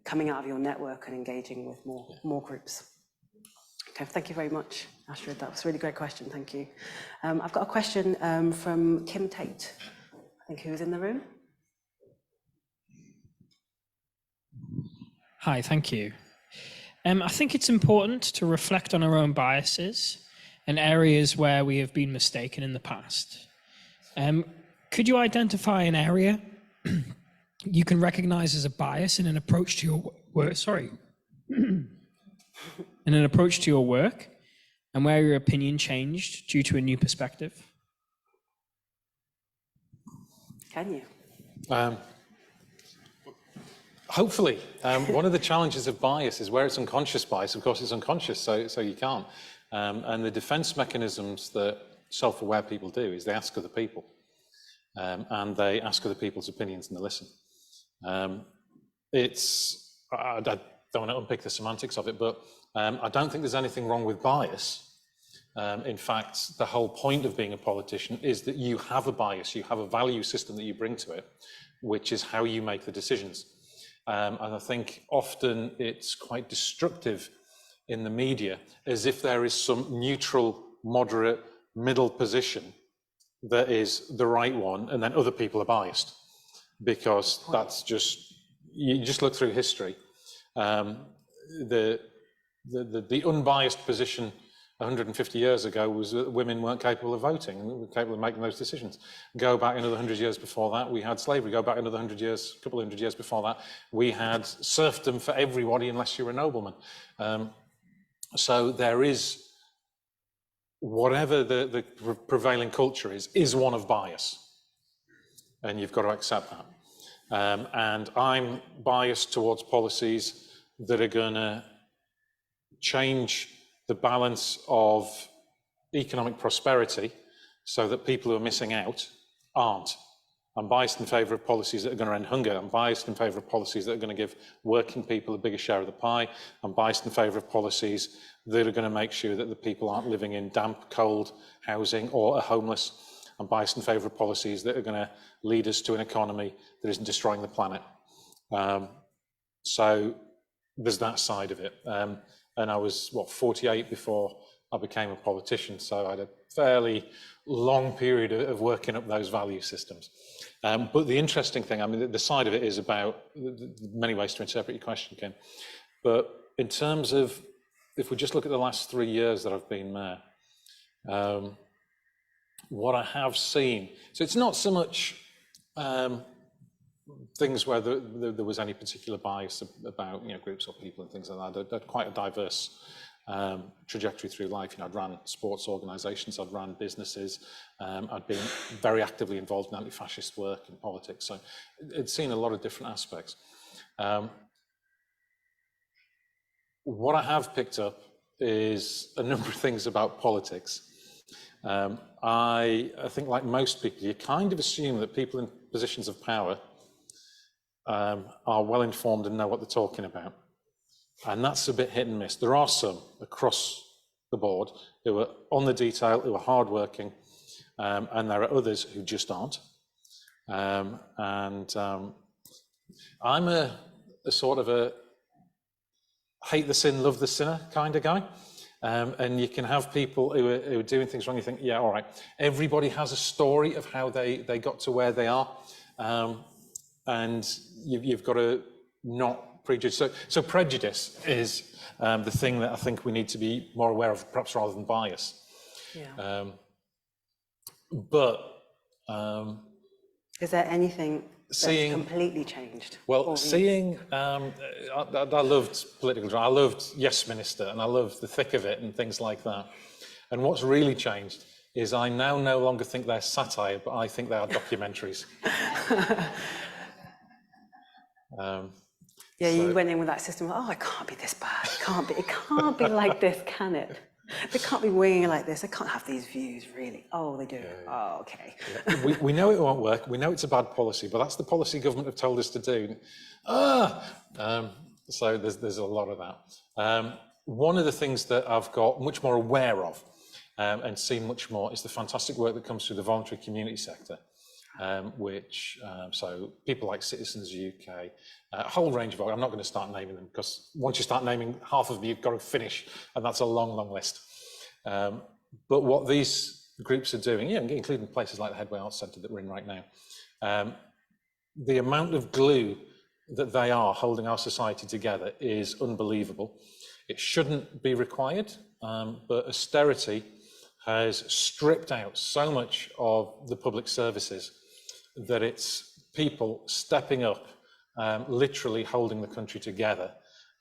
coming out of your network and engaging with more groups. Okay, thank you very much, Astrid. That was a really great question, thank you. I've got a question from Kim Tate, I think, who is in the room. Hi, thank you. I think it's important to reflect on our own biases and areas where we have been mistaken in the past. Could you identify an area you can recognize as a bias in an approach to your work? In an approach to your work, and where your opinion changed due to a new perspective? Can you? Hopefully. One of the challenges of bias is where it's unconscious bias. Of course, it's unconscious, so you can't. And the defense mechanisms that self-aware people do is they ask other people. And they ask other people's opinions and they listen. I don't want to unpick the semantics of it, but I don't think there's anything wrong with bias. In fact, the whole point of being a politician is that you have a bias, you have a value system that you bring to it, which is how you make the decisions. And I think often it's quite destructive in the media, as if there is some neutral, moderate, middle position that is the right one, and then other people are biased, because that's just, you just look through history. The unbiased position 150 years ago was that women weren't capable of voting, and were capable of making those decisions. Go back another 100 years before that, we had slavery. Go back another 100 years, a couple of 100 years before that, we had serfdom for everybody unless you were a nobleman. So there is, whatever the prevailing culture is one of bias, and you've got to accept that. And I'm biased towards policies that are going to change the balance of economic prosperity so that people who are missing out aren't. I'm biased in favour of policies that are going to end hunger. I'm biased in favour of policies that are going to give working people a bigger share of the pie. I'm biased in favour of policies that are going to make sure that the people aren't living in damp, cold housing or are homeless. I'm biased in favour of policies that are going to lead us to an economy that isn't destroying the planet. So there's that side of it. And I was, 48 before I became a politician, so I had a fairly long period of working up those value systems. But the interesting thing, I mean, the side of it is about many ways to interpret your question, Kim. But in terms of, if we just look at the last 3 years that I've been there, what I have seen, so it's not so much things where there was any particular bias about groups or people and things like that. They're quite a diverse trajectory through life. I'd ran sports organisations, I'd ran businesses, I'd been very actively involved in anti-fascist work and politics, so I'd seen a lot of different aspects. What I have picked up is a number of things about politics. I think, like most people, you kind of assume that people in positions of power are well informed and know what they're talking about. And that's a bit hit and miss. There are some across the board who are on the detail, who are hardworking, and there are others who just aren't. I'm a sort of a hate the sin, love the sinner kind of guy. And you can have people who are doing things wrong. You think, yeah, all right. Everybody has a story of how they got to where they are. And you've got to not prejudice. So prejudice is the thing that I think we need to be more aware of, perhaps rather than bias. Yeah. Is there anything that's completely changed? Well, seeing, I loved political drama. I loved Yes Minister, and I loved the thick of it and things like that. And what's really changed is I now no longer think they're satire, but I think they are documentaries. Yeah, so you went in with that system. Oh, it can't be this bad. It can't be like this, can it? They can't be winging like this. They can't have these views, really. Oh, they do. Yeah. Oh, okay. Yeah. We know it won't work. We know it's a bad policy, but that's the policy government have told us to do. So there's a lot of that. One of the things that I've got much more aware of and seen much more is the fantastic work that comes through the voluntary community sector. So people like Citizens UK, a whole range of, I'm not going to start naming them, because once you start naming half of them, you've got to finish, and that's a long, long list. But what these groups are doing, including places like the Headway Arts Centre that we're in right now, the amount of glue that they are holding our society together is unbelievable. It shouldn't be required, but austerity has stripped out so much of the public services that it's people stepping up, literally holding the country together.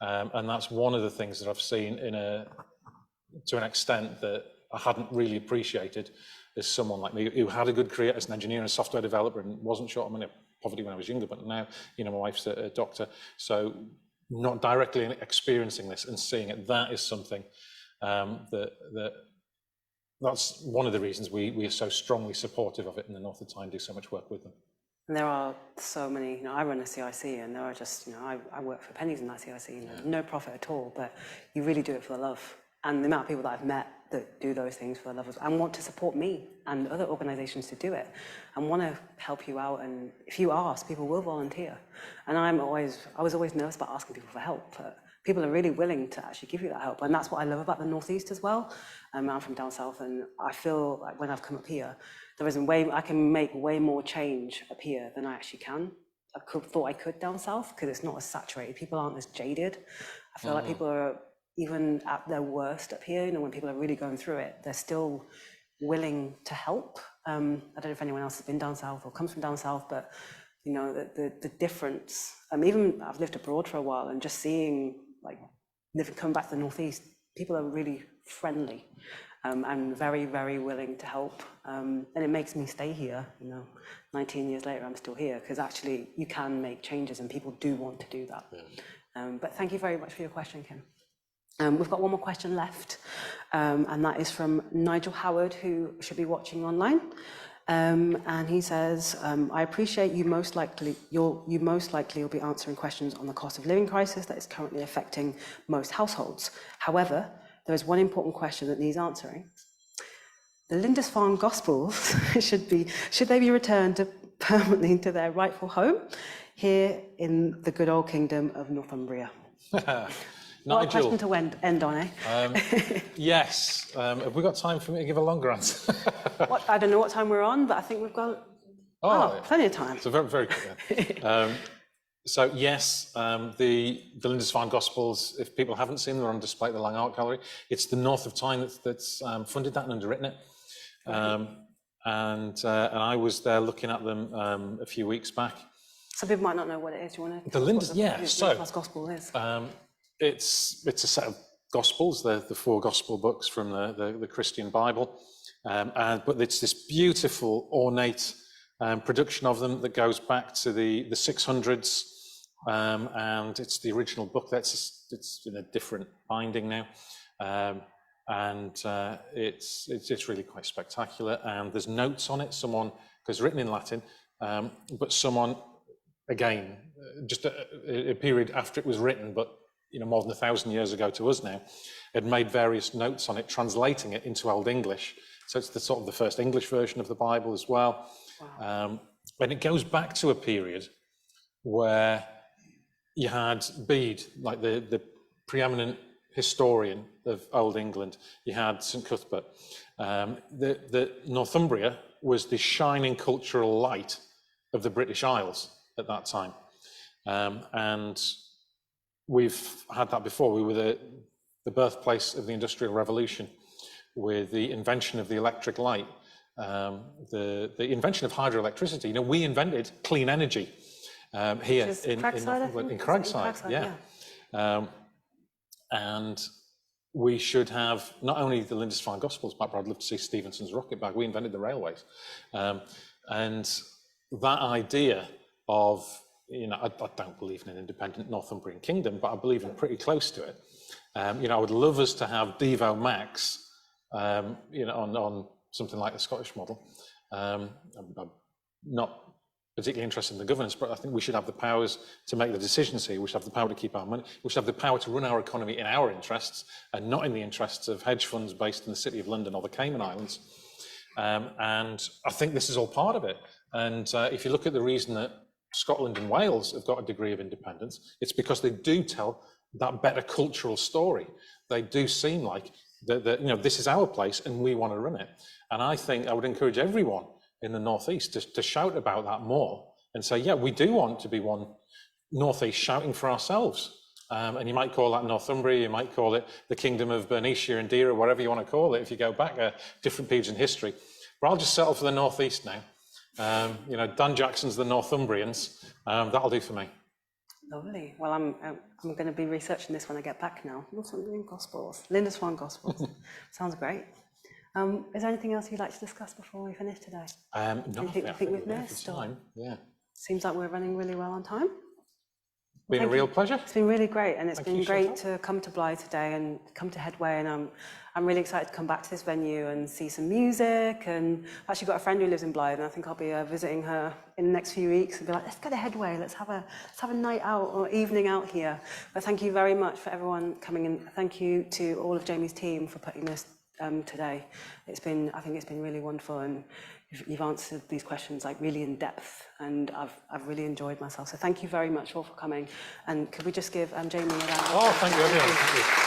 And that's one of the things that I've seen to an extent that I hadn't really appreciated as someone like me who had a good career as an engineer and a software developer and wasn't short of poverty when I was younger, but now, my wife's a doctor. So not directly experiencing this and seeing it, that is something that's one of the reasons we are so strongly supportive of it, and the North of Tyne do so much work with them. And there are so many, I run a CIC, and there are just, I work for pennies in that CIC, no profit at all, but you really do it for the love. And the amount of people that I've met that do those things for the love of, and want to support me and other organisations to do it, and want to help you out. And if you ask, people will volunteer. And I was always nervous about asking people for help, but people are really willing to actually give you that help. And that's what I love about the Northeast as well. I'm from down south, and I feel like when I've come up here, I can make way more change up here than I actually can. Thought I could down south, because it's not as saturated. People aren't as jaded. I feel like people are, even at their worst up here, when people are really going through it, they're still willing to help. I don't know if anyone else has been down south or comes from down south, but the difference. Even I've lived abroad for a while, and just seeing come back to the Northeast, people are really friendly and very, very willing to help. And it makes me stay here. 19 years later, I'm still here, because actually you can make changes, and people do want to do that. Yeah. But thank you very much for your question, Kim. We've got one more question left, and that is from Nigel Howard, who should be watching online. And he says, I appreciate you most likely will be answering questions on the cost of living crisis that is currently affecting most households. However, there is one important question that needs answering. The Lindisfarne Gospels, should they be returned permanently to their rightful home here in the good old kingdom of Northumbria? What a question to end on, eh? Yes. Have we got time for me to give a longer answer? I don't know what time we're on, but I think we've got plenty of time. So very, very good. So yes, the Lindisfarne Gospels, if people haven't seen them, are on display at the Lang Art Gallery. It's the North of Tyne that's funded that and underwritten it. And I was there looking at them a few weeks back. Some people might not know what it is. Do you want to? The Lindisfarne Gospel is. It's a set of Gospels, the 4 Gospel books from the Christian Bible, but it's this beautiful, ornate production of them that goes back to the 600s, and it's the original book. It's in a different binding now, and it's really quite spectacular. And there's notes on it. Because it's written in Latin, but someone, again, just a period after it was written, but more than 1,000 years ago to us now, had made various notes on it, translating it into Old English. So it's the first English version of the Bible as well. Wow. And it goes back to a period where you had Bede, like the preeminent historian of Old England. You had St Cuthbert. The Northumbria was the shining cultural light of the British Isles at that time. And we've had that before. We were the birthplace of the Industrial Revolution, with the invention of the electric light, the invention of hydroelectricity. We invented clean energy here in Craigside. And we should have not only the Lindisfarne Gospels back, but I'd love to see Stevenson's rocket back. We invented the railways. And that idea of, I don't believe in an independent Northumbrian kingdom, but I believe in pretty close to it. I would love us to have Devo Max, on something like the Scottish model. I'm not particularly interested in the governance, but I think we should have the powers to make the decisions here. We should have the power to keep our money. We should have the power to run our economy in our interests and not in the interests of hedge funds based in the City of London or the Cayman Islands. And I think this is all part of it. And if you look at the reason that Scotland and Wales have got a degree of independence, it's because they do tell that better cultural story. They do seem like this is our place and we want to run it. And I think I would encourage everyone in the Northeast to shout about that more and say, yeah, we do want to be one Northeast shouting for ourselves. And you might call that Northumbria, you might call it the Kingdom of Bernicia and Deira, whatever you want to call it, if you go back different periods in history. But I'll just settle for the Northeast now. Dan Jackson's the Northumbrians. That'll do for me. Lovely. Well, I'm going to be researching this when I get back now. Northumbrian Gospels, Lindisfarne Gospels. Sounds great. Is there anything else you'd like to discuss before we finish today? No, I think we've missed. Time. Yeah. Seems like we're running really well on time. Been a real pleasure. It's been really great, and it's been great to come to Blyth today and come to Headway, and I'm really excited to come back to this venue and see some music. And I've actually got a friend who lives in Blyth, and I think I'll be visiting her in the next few weeks and be like, let's go to Headway, let's have a night out or evening out here. But thank you very much for everyone coming in. Thank you to all of Jamie's team for putting this today. I think it's been really wonderful, and you've answered these questions like really in depth, and I've really enjoyed myself. So thank you very much all for coming. And could we just give Jamie a round of applause? Oh, thank you, everyone. Thank you.